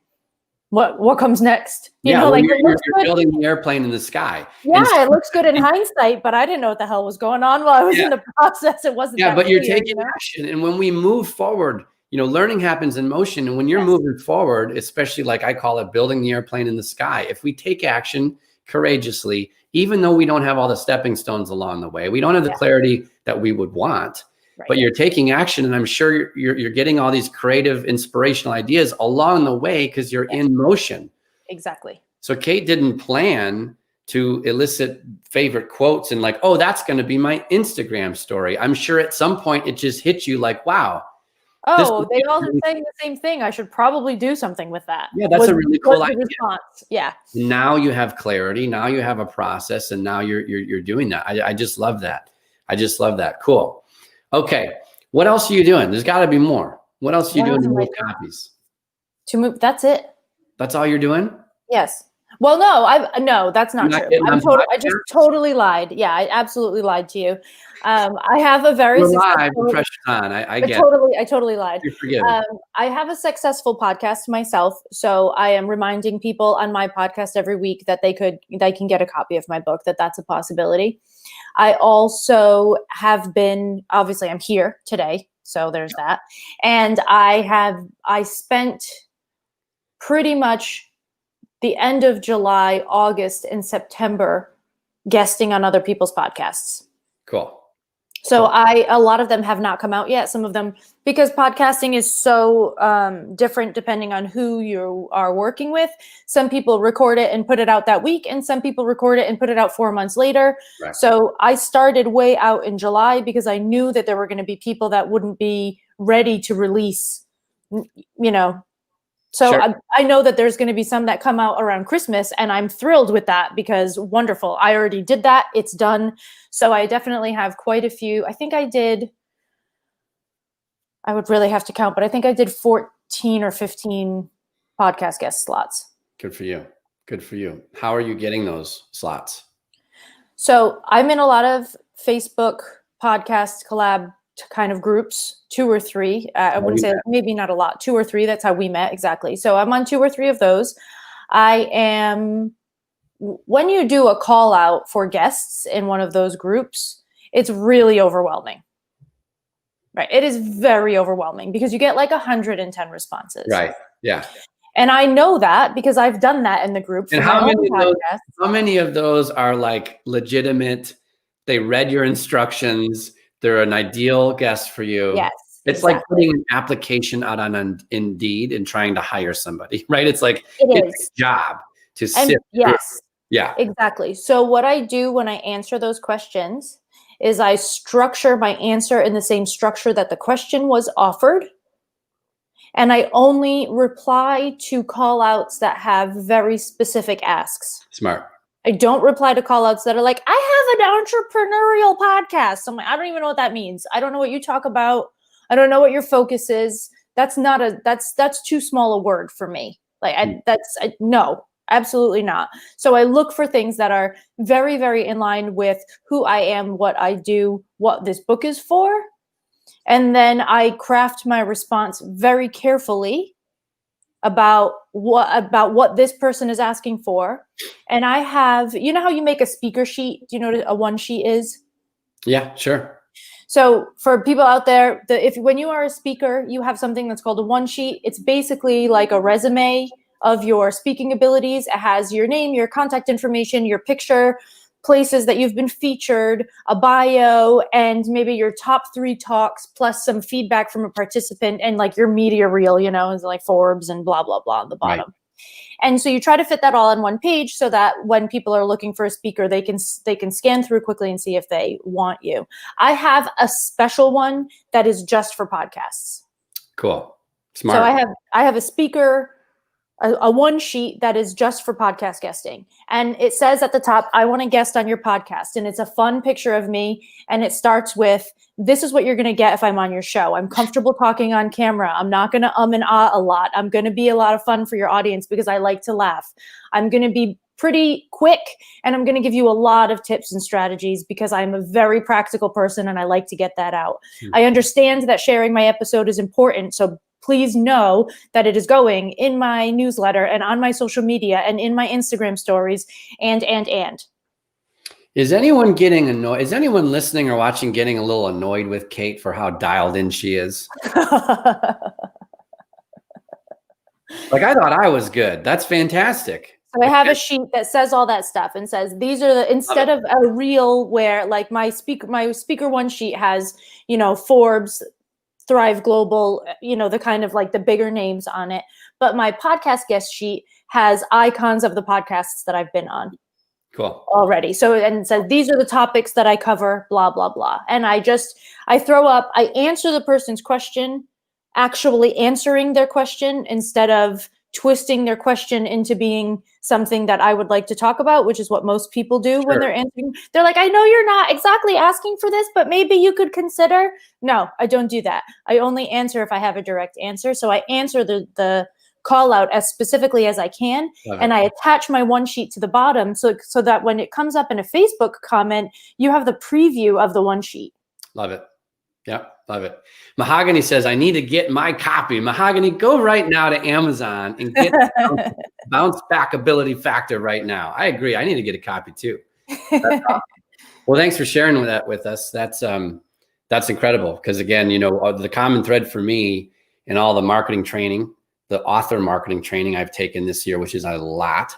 what comes next? You're building the airplane in the sky. Yeah, it looks good in hindsight, but I didn't know what the hell was going on while I was in the process. It wasn't. Yeah, but you're taking action, and when we move forward, learning happens in motion. And when you're moving forward, especially like I call it, building the airplane in the sky. If we take action courageously, even though we don't have all the stepping stones along the way, we don't have the clarity that we would want. Right. But you're taking action, and I'm sure you're getting all these creative, inspirational ideas along the way because you're in motion. Exactly. So Kate didn't plan to elicit favorite quotes and like, oh, that's going to be my Instagram story. I'm sure at some point it just hits you like, wow. Oh, they all are saying the same thing. I should probably do something with that. Yeah, that's a really cool idea. Response. Yeah. Now you have clarity. Now you have a process, and now you're doing that. I just love that. I just love that. Cool. Okay. What else are you doing? There's got to be more. What else are you doing to move copies? To move. That's it. That's all you're doing? Yes. Well, no, that's not true. I just totally lied. Yeah, I absolutely lied to you. I have a very pressure's on. I totally lied. I have a successful podcast myself, so I am reminding people on my podcast every week that they can get a copy of my book. That's a possibility. I also have been, obviously, I'm here today, so there's that, and I spent pretty much the end of July, August, and September guesting on other people's podcasts. Cool. So a lot of them have not come out yet. Some of them, because podcasting is so different depending on who you are working with. Some people record it and put it out that week, and some people record it and put it out 4 months later. Right. So I started way out in July because I knew that there were going to be people that wouldn't be ready to release, So sure. I know that there's going to be some that come out around Christmas, and I'm thrilled with that because wonderful. I already did that. It's done. So I definitely have quite a few. I think I would really have to count, but I think I did 14 or 15 podcast guest slots. Good for you. Good for you. How are you getting those slots? So I'm in a lot of Facebook podcast collab kind of groups, 2 or 3. I wouldn't say maybe not a lot, 2 or 3. That's how we met exactly. So I'm on 2 or 3 of those. When you do a call out for guests in one of those groups, it's really overwhelming. Right. It is very overwhelming because you get like 110 responses. Right. Yeah. And I know that because I've done that in the group. And how many of those are like legitimate? They read your instructions. They're an ideal guest for you. Yes. It's exactly. Like putting an application out on Indeed and trying to hire somebody, right? It's like it's a job to sift through. Yes. Yeah. Exactly. So what I do when I answer those questions is I structure my answer in the same structure that the question was offered. And I only reply to call outs that have very specific asks. Smart. I don't reply to call outs that are like, I have an entrepreneurial podcast. I'm like, I don't even know what that means. I don't know what you talk about. I don't know what your focus is. That's too small a word for me. Like no, absolutely not. So I look for things that are very, very in line with who I am, what I do, what this book is for. And then I craft my response very carefully about what this person is asking for. And I have, you know how you make a speaker sheet? Do you know what a one sheet is? Yeah, sure. So for people out there, when you are a speaker, you have something that's called a one sheet. It's basically like a resume of your speaking abilities. It has your name, your contact information, your picture, places that you've been featured, a bio, and maybe your top 3 talks, plus some feedback from a participant, and like your media reel, is like Forbes and blah, blah, blah on the bottom. Right. And so you try to fit that all on one page so that when people are looking for a speaker, they can scan through quickly and see if they want you. I have a special one that is just for podcasts. Cool. Smart. So I have a speaker, a one sheet that is just for podcast guesting. And it says at the top, I want to guest on your podcast. And it's a fun picture of me. And it starts with, this is what you're going to get if I'm on your show. I'm comfortable talking on camera. I'm not going to and ah a lot. I'm going to be a lot of fun for your audience because I like to laugh. I'm going to be pretty quick, and I'm going to give you a lot of tips and strategies because I'm a very practical person and I like to get that out. I understand that sharing my episode is important. So please know that it is going in my newsletter and on my social media and in my Instagram stories and. Is anyone getting annoyed? Is anyone listening or watching getting a little annoyed with Kate for how dialed in she is? Like, I thought I was good. That's fantastic. So I have a sheet that says all that stuff and says, these are instead of a reel where like my speaker one sheet has, Forbes, Thrive Global, the kind of like the bigger names on it. But my podcast guest sheet has icons of the podcasts that I've been on. Cool. Already. So, and it says, these are the topics that I cover, blah, blah, blah. And I answer the person's question, actually answering their question instead of twisting their question into being something that I would like to talk about, which is what most people do when they're answering. They're like, I know you're not exactly asking for this, but maybe you could consider. No, I don't do that. I only answer if I have a direct answer. So I answer the call out as specifically as I can. And I attach my one sheet to the bottom so that when it comes up in a Facebook comment, you have the preview of the one sheet. Love it. Yeah, love it. Mahogany says, I need to get my copy. Mahogany, go right now to Amazon and get Bouncebackability Factor right now. I agree. I need to get a copy too. Awesome. Well, thanks for sharing that with us. That's incredible. Because again, the common thread for me in all the marketing training, the author marketing training I've taken this year, which is a lot,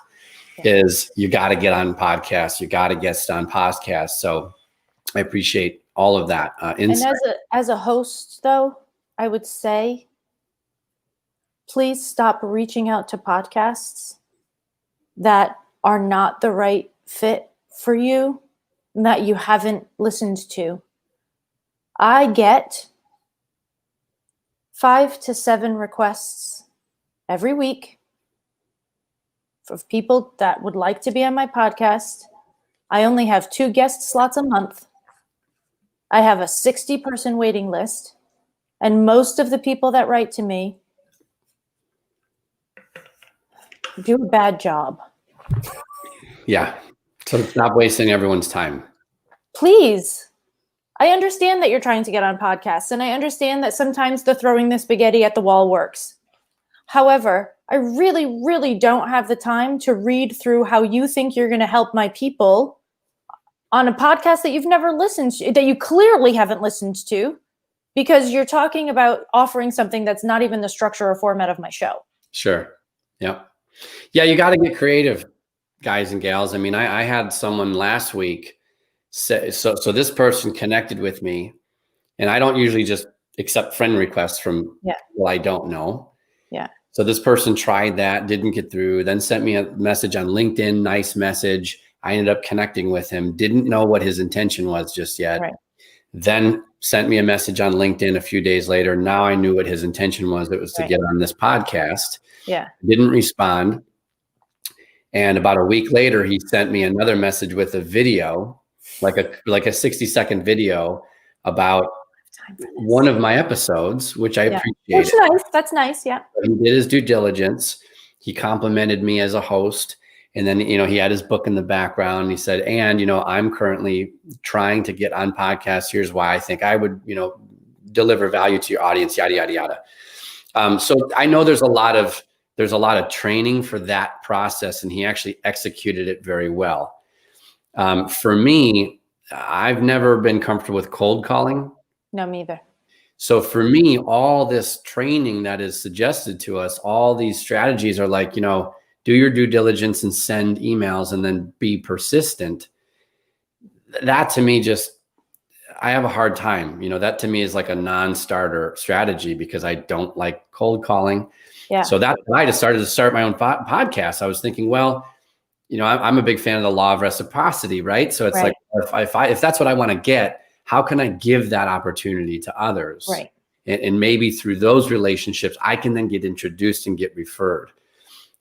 is you got to get on podcasts. You got to guest on podcasts. So I appreciate all of that. And as a host, though, I would say, please stop reaching out to podcasts that are not the right fit for you, and that you haven't listened to. I get 5 to 7 requests every week of people that would like to be on my podcast. I only have 2 guest slots a month. I have a 60-person waiting list, and most of the people that write to me do a bad job. Yeah. So stop wasting everyone's time. Please. I understand that you're trying to get on podcasts, and I understand that sometimes the throwing the spaghetti at the wall works. However, I really, really don't have the time to read through how you think you're going to help my people on a podcast that you've never listened to, that you clearly haven't listened to, because you're talking about offering something that's not even the structure or format of my show. Sure. Yeah. Yeah. You got to get creative, guys and gals. I mean, I had someone last week say, so this person connected with me, and I don't usually just accept friend requests from people I don't know. Yeah. So this person tried that, didn't get through, then sent me a message on LinkedIn, nice message. I ended up connecting with him, didn't know what his intention was just yet. Right. Then sent me a message on LinkedIn a few days later. Now I knew what his intention was. It was to get on this podcast. Yeah. Didn't respond. And about a week later, he sent me another message with a video, like a 60-second video about one of my episodes, which I appreciate. That's nice. Yeah. He did his due diligence. He complimented me as a host. And then, he had his book in the background. He said, and, I'm currently trying to get on podcasts. Here's why I think I would, deliver value to your audience, yada, yada, yada. So I know there's a lot of training for that process, and he actually executed it very well. For me, I've never been comfortable with cold calling. No, me either. So for me, all this training that is suggested to us, all these strategies are like, do your due diligence and send emails and then be persistent. That to me I have a hard time. That to me is like a non-starter strategy because I don't like cold calling. Yeah. So that's why I decided to start my own podcast. I was thinking, well, I'm a big fan of the law of reciprocity, right? So it's like, if that's what I want to get, how can I give that opportunity to others? Right. And maybe through those relationships, I can then get introduced and get referred.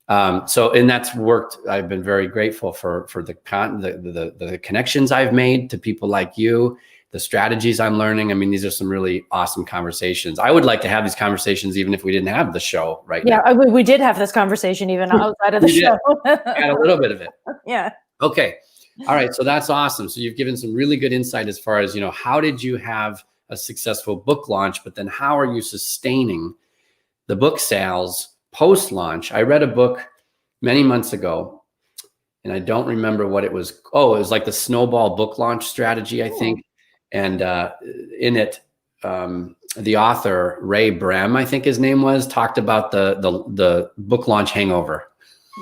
And that's worked. I've been very grateful for the connections I've made to people like you, the strategies I'm learning. I mean, these are some really awesome conversations. I would like to have these conversations even if we didn't have the show right now. Yeah, we did have this conversation even outside of the show. Had a little bit of it. Yeah. Okay. All right. So that's awesome. So you've given some really good insight as far as, how did you have a successful book launch, but then how are you sustaining the book sales post-launch? I read a book many months ago, and I don't remember what it was. Oh, it was like the snowball book launch strategy, I think. And in it, the author, Ray Brem, I think his name was, talked about the book launch hangover.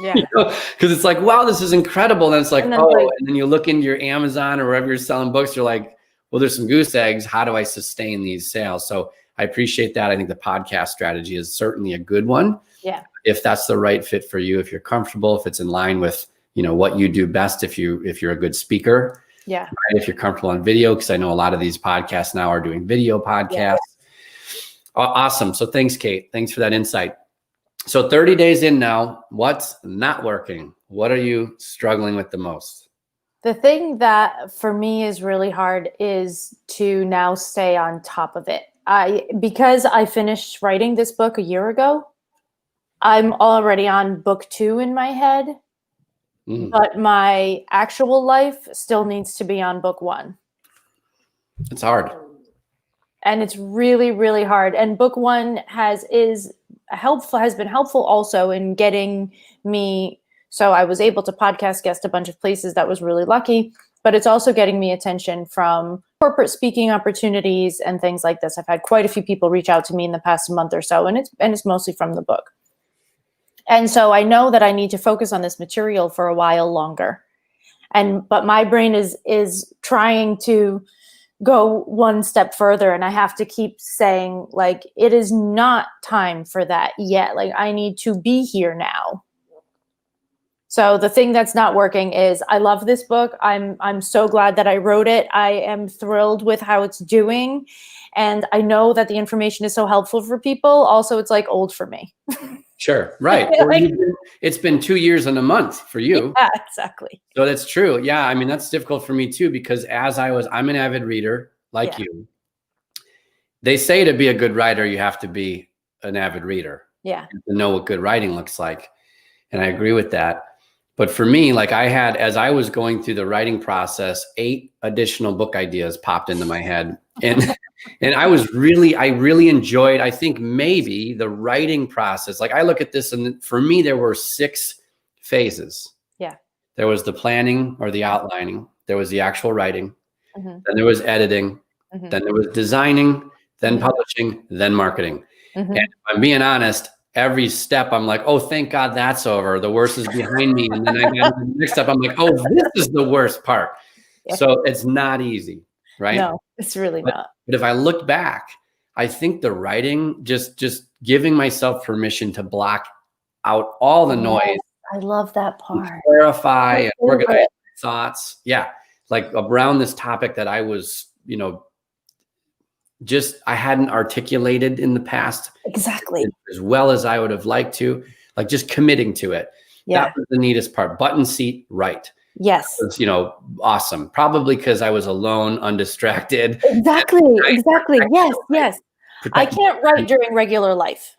Yeah. Because it's like, wow, this is incredible. And it's like, and then you look into your Amazon or wherever you're selling books, you're like, well, there's some goose eggs. How do I sustain these sales? So I appreciate that. I think the podcast strategy is certainly a good one. Yeah. If that's the right fit for you, if you're comfortable, if it's in line with, what you do best if you're a good speaker. Yeah. Right? If you're comfortable on video, because I know a lot of these podcasts now are doing video podcasts. Yeah. Awesome. So thanks, Kate. Thanks for that insight. So 30 days in now, what's not working? What are you struggling with the most? The thing that for me is really hard is to now stay on top of it. Because I finished writing this book a year ago, I'm already on book 2 in my head, but my actual life still needs to be on book 1. It's hard. And it's really, really hard. And book 1 has been helpful also in getting me. So I was able to podcast guest a bunch of places. That was really lucky. But it's also getting me attention from corporate speaking opportunities and things like this. I've had quite a few people reach out to me in the past month or so, and it's mostly from the book. And so I know that I need to focus on this material for a while longer. But my brain is trying to go one step further, and I have to keep saying, like, it is not time for that yet. Like, I need to be here now. So the thing that's not working is, I love this book. I'm so glad that I wrote it. I am thrilled with how it's doing. And I know that the information is so helpful for people. Also, it's like old for me. Sure. Right. It's been 2 years and a month for you. Yeah, exactly. So that's true. Yeah. I mean, that's difficult for me too, because I'm an avid reader like you. They say to be a good writer, you have to be an avid reader. Yeah. To know what good writing looks like. And I agree with that. But for me, like as I was going through the writing process, 8 additional book ideas popped into my head. And I really enjoyed, I think maybe the writing process. Like I look at this, and for me, there were 6 phases. Yeah. There was the planning or the outlining. There was the actual writing. Then there was editing. Then there was designing, then publishing, then marketing. And if I'm being honest, every step I'm like, oh, thank God that's over. The worst is behind me. And then I got to the next step. I'm like, oh, this is the worst part. Yeah. So it's not easy, right? No, it's really not. But if I look back, I think the writing, just giving myself permission to block out all the noise. I love that part. Clarify and organize thoughts. Yeah. Like around this topic that I was, I hadn't articulated in the past. Exactly. As well as I would have liked to, like just committing to it. Yeah. That was the neatest part. Button seat right. Yes. That was, awesome. Probably because I was alone, undistracted. Exactly. Exactly. Yes. I can't write during regular life.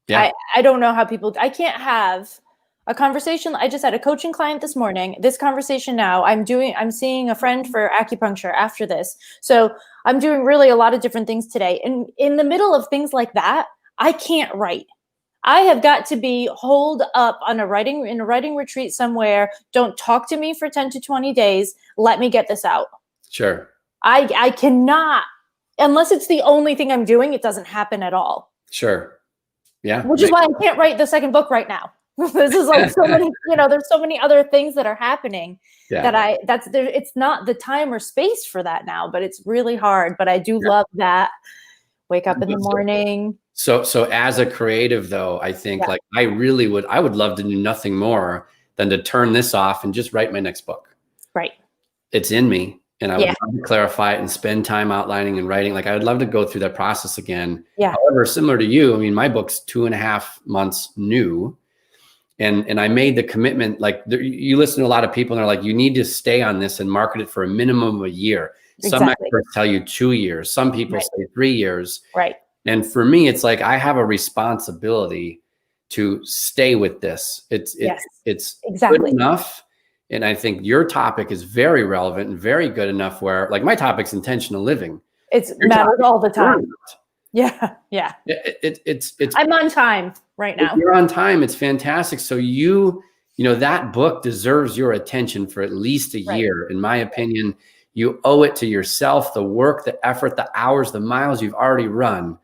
Yeah. I don't know how I can't have a conversation. I just had a coaching client this morning. This conversation now, I'm seeing a friend for acupuncture after this. So I'm doing really a lot of different things today. And in the middle of things like that, I can't write. I have got to be holed up in a writing retreat somewhere. Don't talk to me for 10 to 20 days. Let me get this out. Sure. I cannot, unless it's the only thing I'm doing, it doesn't happen at all. Sure. Yeah. Which is why I can't write the second book right now. This is like so many, there's so many other things that are happening it's not the time or space for that now, but it's really hard. But I do love that. Wake up in the morning. So as a creative though, I think I would love to do nothing more than to turn this off and just write my next book. Right. It's in me. And I would love to clarify it and spend time outlining and writing. Like I would love to go through that process again. Yeah. However, similar to you, I mean, my book's 2.5 months new. And I made the commitment, like you listen to a lot of people and they're like, you need to stay on this and market it for a minimum of a year. Exactly. Some experts tell you 2 years. Some people say 3 years. Right. And for me, it's like, I have a responsibility to stay with this. It's exactly good enough. And I think your topic is very relevant and very good enough where, like, my topic's intentional living. It's mattered all the time. Yeah. It's I'm on time right now. You're on time. It's fantastic. So that book deserves your attention for at least a year. In my opinion, you owe it to yourself, the work, the effort, the hours, the miles you've already run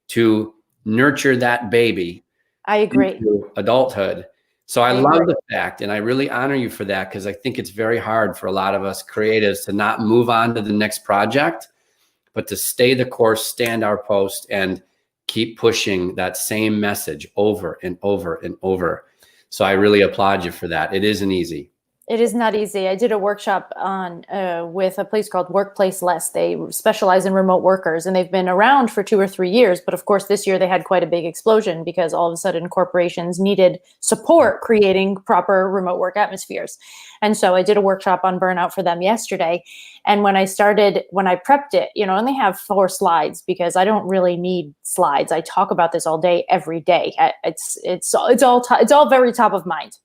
to nurture that baby. I agree. Into adulthood. So I love the fact, and I really honor you for that, because I think it's very hard for a lot of us creatives to not move on to the next project, but to stay the course, stand our post, and keep pushing that same message over and over and over. So I really applaud you for that. It isn't easy. It is not easy. I did a workshop on with a place called Workplace Less. They specialize in remote workers, and they've been around for 2 or 3 years. But of course, this year they had quite a big explosion because all of a sudden corporations needed support creating proper remote work atmospheres. And so I did a workshop on burnout for them yesterday. And when I prepped it, I only have 4 slides because I don't really need slides. I talk about this all day, every day. It's all very top of mind.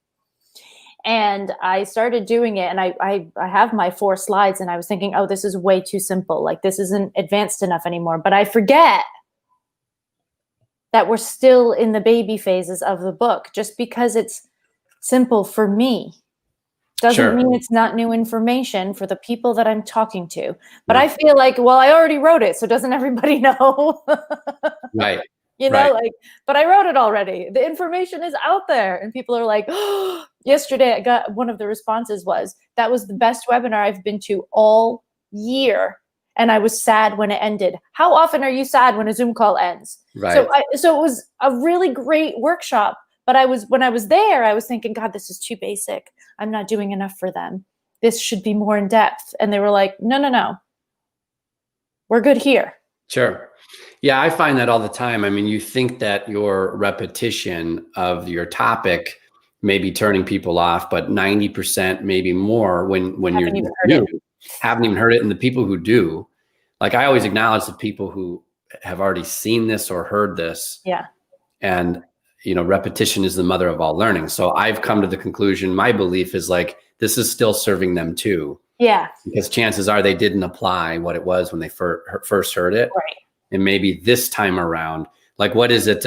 And I started doing it, and I have my 4 slides, and I was thinking, oh, this is way too simple. Like, this isn't advanced enough anymore. But I forget that we're still in the baby phases of the book. Just because it's simple for me doesn't mean it's not new information for the people that I'm talking to. But I feel like, well, I already wrote it, so doesn't everybody know? Right. But I wrote it already. The information is out there. And people are like, oh, yesterday I got one of the responses that was the best webinar I've been to all year. And I was sad when it ended. How often are you sad when a Zoom call ends? Right. So it was a really great workshop. But when I was there, I was thinking, God, this is too basic. I'm not doing enough for them. This should be more in depth. And they were like, no. We're good here. Sure. Yeah, I find that all the time. I mean, you think that your repetition of your topic may be turning people off, but 90%, maybe more, when you're new, haven't even heard it. And the people who do, like, I always acknowledge the people who have already seen this or heard this. Yeah. And, repetition is the mother of all learning. So I've come to the conclusion, my belief is like, this is still serving them too. Yeah. Because chances are they didn't apply what it was when they first heard it. Right. And maybe this time around, like, what is it?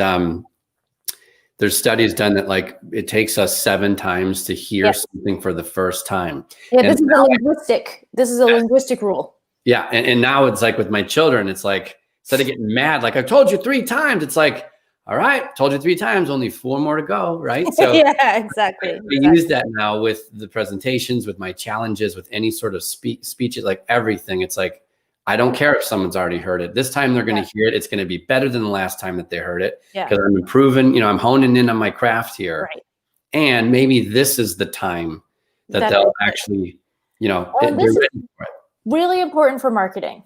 There's studies done that, like, it takes us 7 times to hear something for the first time. Yeah, this is a linguistic rule. Yeah. And now it's like with my children, it's like, instead of getting mad, like, I told you 3 times, it's like, all right, told you 3 times, only 4 more to go. Right. So yeah, exactly. I use that now with the presentations, with my challenges, with any sort of speeches, like everything. It's like, I don't care if someone's already heard it. This time they're going to hear it. It's going to be better than the last time that they heard it. Because I'm improving, I'm honing in on my craft here. Right. And maybe this is the time that they'll actually, this is really important for marketing.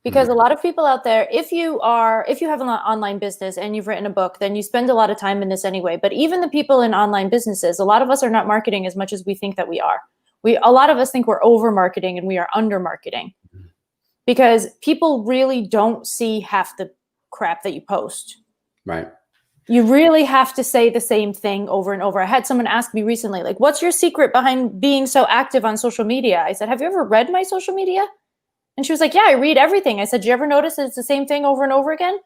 Because a lot of people out there, if you have an online business and you've written a book, then you spend a lot of time in this anyway. But even the people in online businesses, a lot of us are not marketing as much as we think that we are. A lot of us think we're over marketing and we are under marketing. Because people really don't see half the crap that you post. Right. You really have to say the same thing over and over. I had someone ask me recently, like, what's your secret behind being so active on social media? I said, have you ever read my social media? And she was like, yeah, I read everything. I said, do you ever notice that it's the same thing over and over again?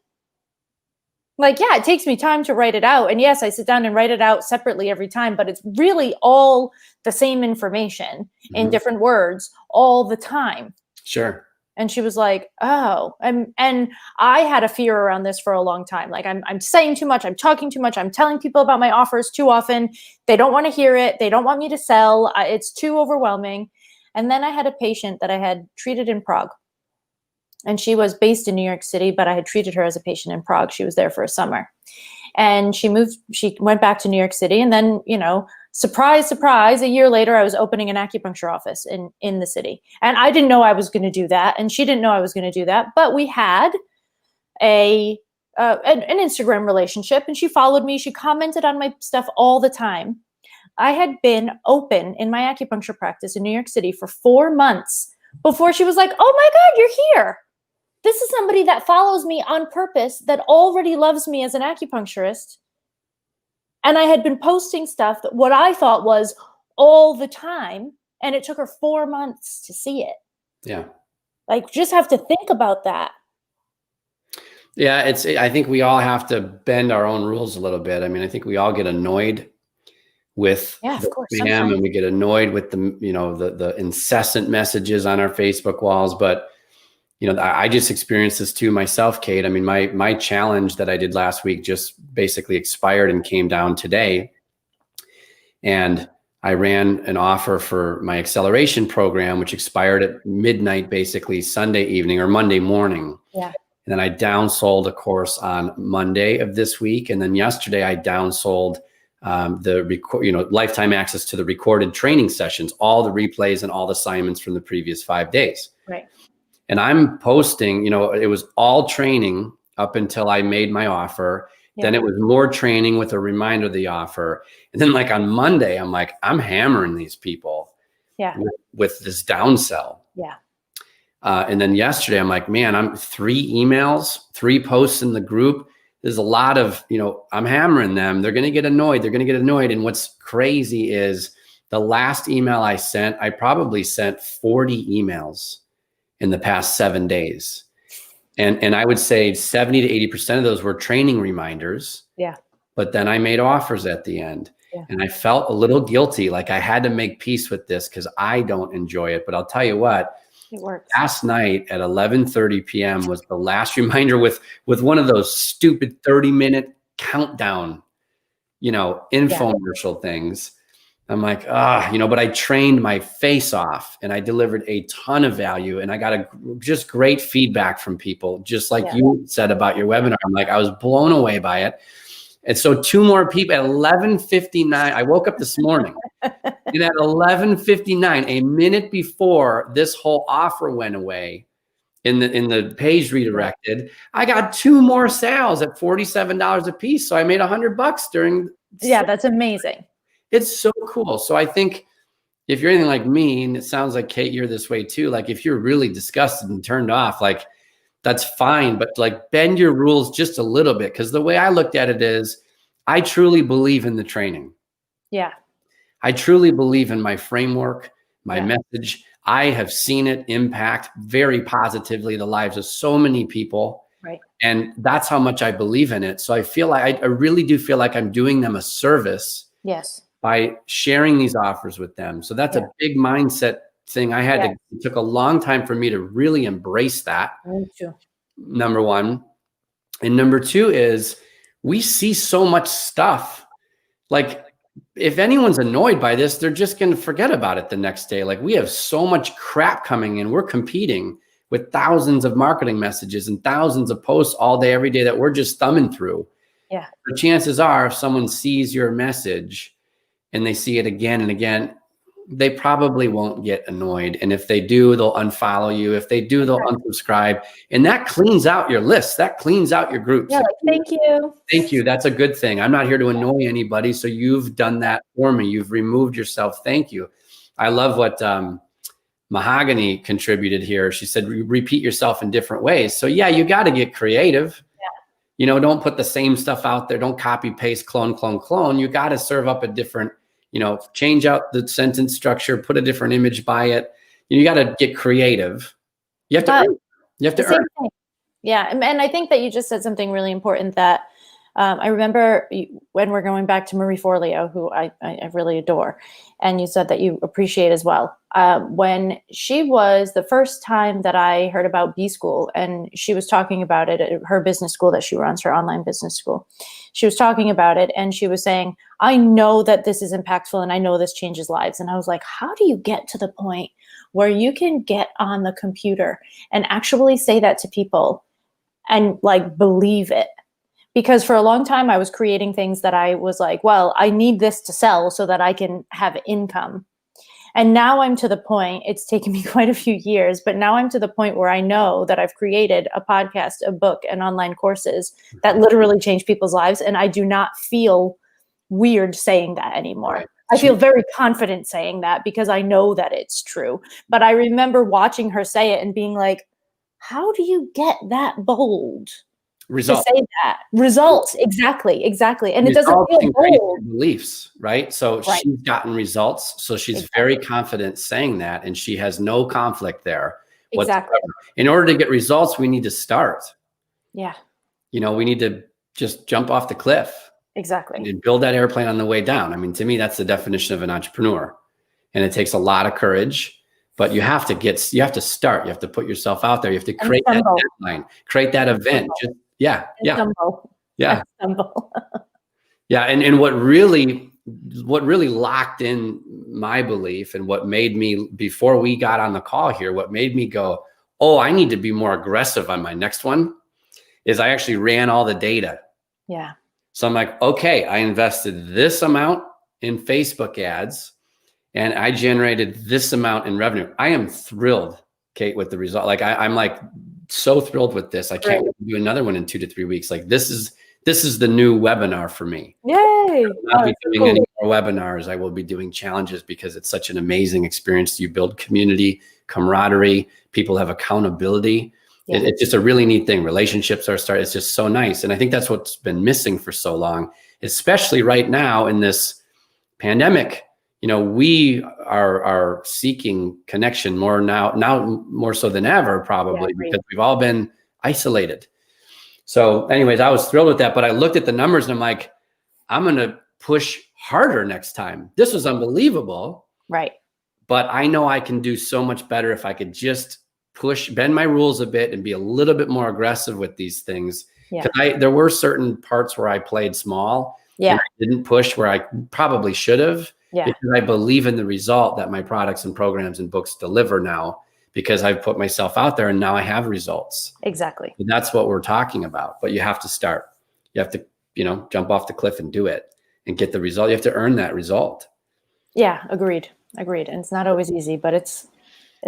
Like, yeah, it takes me time to write it out. And yes, I sit down and write it out separately every time, but it's really all the same information in different words all the time. Sure. And she was like, oh, and I had a fear around this for a long time. Like, I'm saying too much. I'm talking too much. I'm telling people about my offers too often. They don't want to hear it. They don't want me to sell. It's too overwhelming. And then I had a patient that I had treated in Prague. And she was based in New York City, but I had treated her as a patient in Prague. She was there for a summer. And she went back to New York City. And then, surprise, surprise, a year later, I was opening an acupuncture office in the city. And I didn't know I was going to do that. And she didn't know I was going to do that. But we had an Instagram relationship, and she followed me. She commented on my stuff all the time. I had been open in my acupuncture practice in New York City for 4 months before she was like, oh my God, you're here. This is somebody that follows me on purpose, that already loves me as an acupuncturist. And I had been posting stuff that what I thought was all the time. And it took her 4 months to see it. Yeah. Like, just have to think about that. Yeah. I think we all have to bend our own rules a little bit. I mean, I think we all get annoyed with the spam, and we get annoyed with the incessant messages on our Facebook walls. But, I just experienced this too myself, Kate. I mean, my challenge that I did last week just basically expired and came down today. And I ran an offer for my acceleration program, which expired at midnight, basically Sunday evening or Monday morning. Yeah. And then I downsold a course on Monday of this week. And then yesterday I downsold lifetime access to the recorded training sessions, all the replays and all the assignments from the previous 5 days. Right. And I'm posting, it was all training up until I made my offer. Yeah. Then it was more training with a reminder of the offer. And then like on Monday, I'm like, I'm hammering these people with this downsell. Yeah. And then yesterday, I'm like, man, I'm 3 emails, 3 posts in the group. There's a lot of, I'm hammering them. They're going to get annoyed. And what's crazy is the last email I sent, I probably sent 40 emails in the past 7 days. And I would say 70 to 80% of those were training reminders. Yeah. But then I made offers at the end. Yeah. And I felt a little guilty, like I had to make peace with this because I don't enjoy it. But I'll tell you what, it works. Last night at 11:30 p.m. was the last reminder with one of those stupid 30-minute countdown, infomercial things. I'm like, but I trained my face off and I delivered a ton of value and I got just great feedback from people, just like you said about your webinar. I'm like, I was blown away by it. And so 2 more people at 11:59, I woke up this morning and at 11:59, a minute before this whole offer went away in the page redirected, I got 2 more sales at $47 a piece. So I made $100 during. Yeah, that's amazing. It's so cool. So I think if you're anything like me, and it sounds like Kate, you're this way too, like if you're really disgusted and turned off, like that's fine, but like bend your rules just a little bit. Because the way I looked at it is I truly believe in the training. Yeah. I truly believe in my framework, my message. I have seen it impact very positively the lives of so many people. Right. And that's how much I believe in it. So I feel like I really do feel like I'm doing them a service. Yes. By sharing these offers with them. So that's a big mindset thing. I had it took a long time for me to really embrace that. Me too. Number 1. And number 2 is we see so much stuff. Like if anyone's annoyed by this, they're just going to forget about it the next day. Like we have so much crap coming in. We're competing with thousands of marketing messages and thousands of posts all day, every day that we're just thumbing through. Yeah. The chances are if someone sees your message and they see it again and again, they probably won't get annoyed. And if they do, they'll unfollow you. If they do, they'll unsubscribe. And that cleans out your list. That cleans out your groups. Yeah, like, thank you. Thank you. That's a good thing. I'm not here to annoy anybody. So you've done that for me. You've removed yourself. Thank you. I love what Mahogany contributed here. She said, repeat yourself in different ways. So yeah, you got to get creative. Don't put the same stuff out there. Don't copy, paste, clone. You got to serve up a different, change out the sentence structure, put a different image by it. You got to get creative. You have to earn. Yeah. And I think that you just said something really important that I remember when we're going back to Marie Forleo, who I really adore, and you said that you appreciate as well. When she was the first time that I heard about B School, and she was talking about it at her business school that she runs, her online business school. She was talking about it and she was saying, I know that this is impactful and I know this changes lives. And I was like, how do you get to the point where you can get on the computer and actually say that to people and like believe it? Because for a long time, I was creating things that I was like, well, I need this to sell so that I can have income. And now I'm to the point, it's taken me quite a few years, but now I'm to the point where I know that I've created a podcast, a book, and online courses that literally change people's lives. And I do not feel weird saying that anymore. Right. I feel very confident saying that because I know that it's true. But I remember watching her say it and being like, how do you get that bold? Results. To say that. Results. Exactly. And results, it doesn't feel bold. Beliefs, right? So she's gotten results. So she's very confident saying that, and she has no conflict there. Exactly. Whatsoever. In order to get results, we need to start. Yeah. We need to just jump off the cliff. Exactly. And build that airplane on the way down. I mean, to me, that's the definition of an entrepreneur. And it takes a lot of courage, but you have to start. You have to put yourself out there. You have to create that deadline, create that event. Yeah. And what really locked in my belief and what made me, before we got on the call here, what made me go, oh, I need to be more aggressive on my next one is I actually ran all the data. Yeah. So I'm like, okay, I invested this amount in Facebook ads and I generated this amount in revenue. I am thrilled, Kate, with the result. Like I'm like so thrilled with this. I can't wait to do another one in 2 to 3 weeks. Like this is the new webinar for me. Yay. I will not be doing any more webinars. I will be doing challenges because it's such an amazing experience. You build community, camaraderie, people have accountability. Yeah. It's just a really neat thing. Relationships are starting. It's just so nice. And I think that's what's been missing for so long, especially right now in this pandemic. You know, we are seeking connection more now more so than ever, probably, because we've all been isolated. So anyways, I was thrilled with that, but I looked at the numbers and I'm like, I'm going to push harder next time. This was unbelievable. Right. But I know I can do so much better if I could just bend my rules a bit and be a little bit more aggressive with these things. Yeah. There were certain parts where I played small. Yeah. And I didn't push where I probably should have. Yeah. Because I believe in the result that my products and programs and books deliver now, because I've put myself out there and now I have results. Exactly. And that's what we're talking about. But you have to start. You have to, jump off the cliff and do it and get the result. You have to earn that result. Yeah, agreed. And it's not always easy, but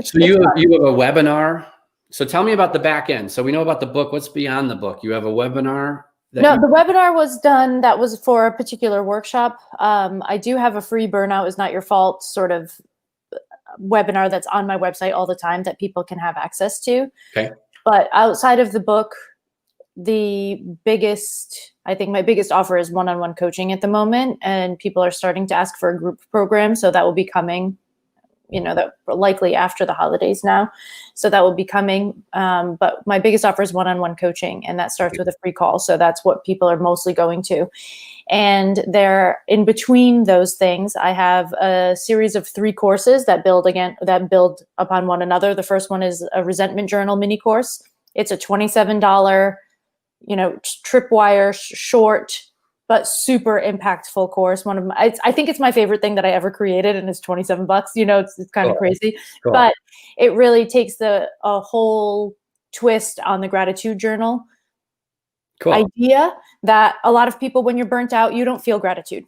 so you have a webinar. So tell me about the back end. So we know about the book. What's beyond the book? You have a webinar? No, the webinar was done. That was for a particular workshop. I do have a free Burnout is Not Your Fault sort of webinar that's on my website all the time that people can have access to. Okay. But outside of the book, I think my biggest offer is one-on-one coaching at the moment. And people are starting to ask for a group program. So that will be coming, that likely after the holidays now. So that will be coming. But my biggest offer is one-on-one coaching, and that starts with a free call. So that's what people are mostly going to. And there, in between those things, I have a series of 3 courses that build upon one another. The first one is a resentment journal mini course. It's a $27, tripwire short, but super impactful course. I think it's my favorite thing that I ever created, and it's $27. It's kind of crazy, but it really takes a whole twist on the gratitude journal idea that a lot of people, when you're burnt out, you don't feel gratitude.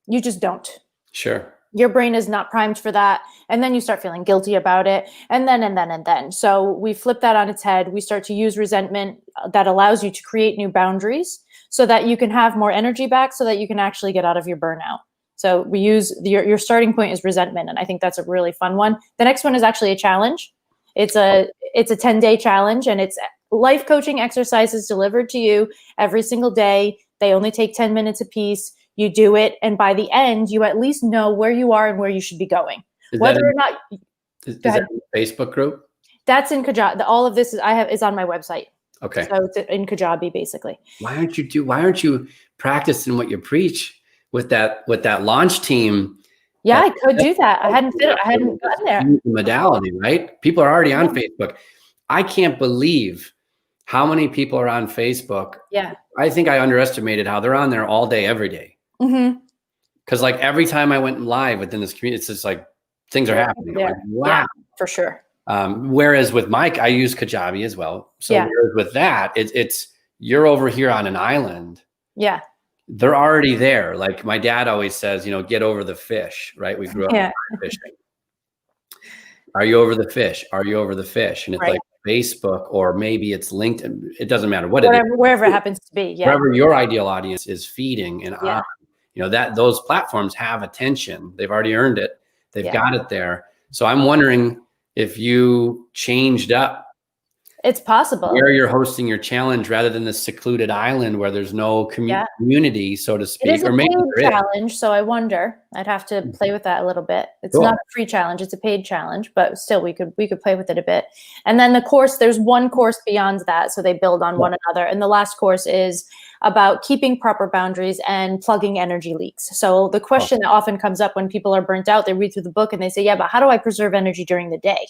You just don't. Sure. Your brain is not primed for that. And then you start feeling guilty about it. And then. So we flip that on its head. We start to use resentment that allows you to create new boundaries so that you can have more energy back, so that you can actually get out of your burnout. So we use your starting point is resentment. And I think that's a really fun one. The next one is actually a challenge. It's a 10-day challenge, and it's life coaching exercises delivered to you every single day. They only take 10 minutes a piece. You do it, and by the end, you at least know where you are and where you should be going. Whether or not is that in the Facebook group? That's in Kajabi. All of this is on my website. Okay. So it's in Kajabi, basically. Why aren't you practicing what you preach with that launch team? Yeah, I could do that. I hadn't gotten there. Modality, right? People are already on Facebook. I can't believe how many people are on Facebook. Yeah. I think I underestimated how they're on there all day, every day. Mm-hmm. Because like every time I went live within this community, it's just like things are happening. Yeah. Like, wow. Yeah, for sure. Whereas with Mike, I use Kajabi as well. So whereas with that, it's you're over here on an island. Yeah. They're already there. Like my dad always says, get over the fish, right? We grew up fishing. Are you over the fish? Are you over the fish? And it's like Facebook, or maybe it's LinkedIn. It doesn't matter wherever it happens to be. Yeah. Wherever your ideal audience is feeding and on, that those platforms have attention. They've already earned it. They've got it there. So I'm wondering if you changed up. It's possible. Where you're hosting your challenge rather than the secluded island where there's no community, so to speak. It is a paid challenge, so I wonder. I'd have to play with that a little bit. It's not a free challenge; it's a paid challenge, but still, we could play with it a bit. And then the course, there's one course beyond that, so they build on one another. And the last course is about keeping proper boundaries and plugging energy leaks. So the question that often comes up when people are burnt out, they read through the book and they say, "Yeah, but how do I preserve energy during the day?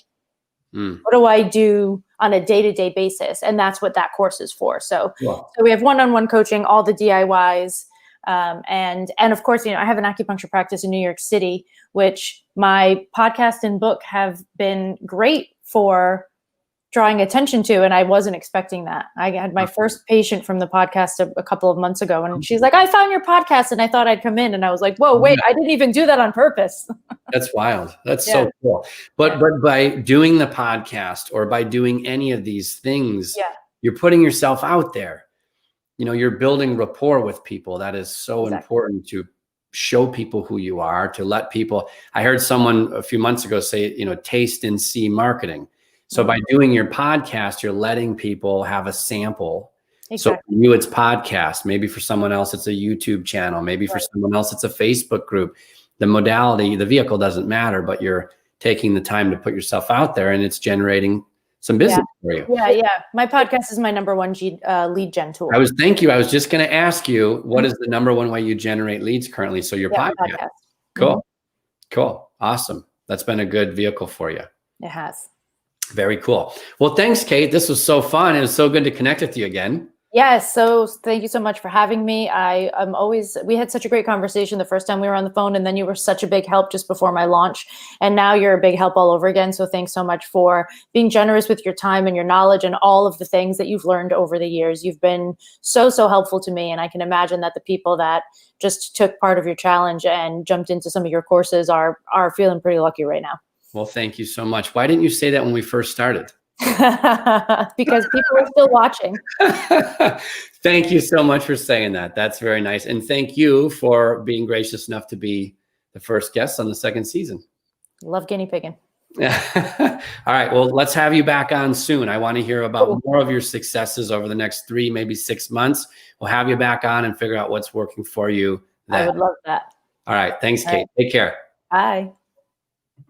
What do I do on a day-to-day basis?" And that's what that course is for. So we have one-on-one coaching, all the DIYs. And of course, I have an acupuncture practice in New York City, which my podcast and book have been great for drawing attention to, and I wasn't expecting that. I had my first patient from the podcast a couple of months ago, and she's like, I found your podcast and I thought I'd come in. And I was like, whoa, wait, I didn't even do that on purpose. That's wild. That's so cool. But by doing the podcast or by doing any of these things, you're putting yourself out there. You know, you're building rapport with people. That is so important, to show people who you are, to let people. I heard someone a few months ago say, you know, taste and see marketing. So by doing your podcast, you're letting people have a sample. So for you, it's podcast. Maybe for someone else, it's a YouTube channel. Maybe for someone else, it's a Facebook group. The modality, the vehicle doesn't matter, but you're taking the time to put yourself out there, and it's generating some business for you. Yeah. My podcast is my number one lead gen tool. I was just going to ask you, what is the number one way you generate leads currently? So your podcast. Cool. Cool. Awesome. That's been a good vehicle for you. It has. Very cool. Well, thanks, Kate. This was so fun. It was so good to connect with you again. Yes. So thank you so much for having me. We had such a great conversation the first time we were on the phone, and then you were such a big help just before my launch. And now you're a big help all over again. So thanks so much for being generous with your time and your knowledge and all of the things that you've learned over the years. You've been so helpful to me. And I can imagine that the people that just took part of your challenge and jumped into some of your courses are feeling pretty lucky right now. Well, thank you so much. Why didn't you say that when we first started? Because people are still watching. Thank you so much for saying that. That's very nice. And thank you for being gracious enough to be the first guest on the second season. Love guinea pigging. All right. Well, let's have you back on soon. I want to hear about more of your successes over the next 3, maybe 6 months. We'll have you back on and figure out what's working for you then. I would love that. All right. Thanks, Kate. Take care. Bye.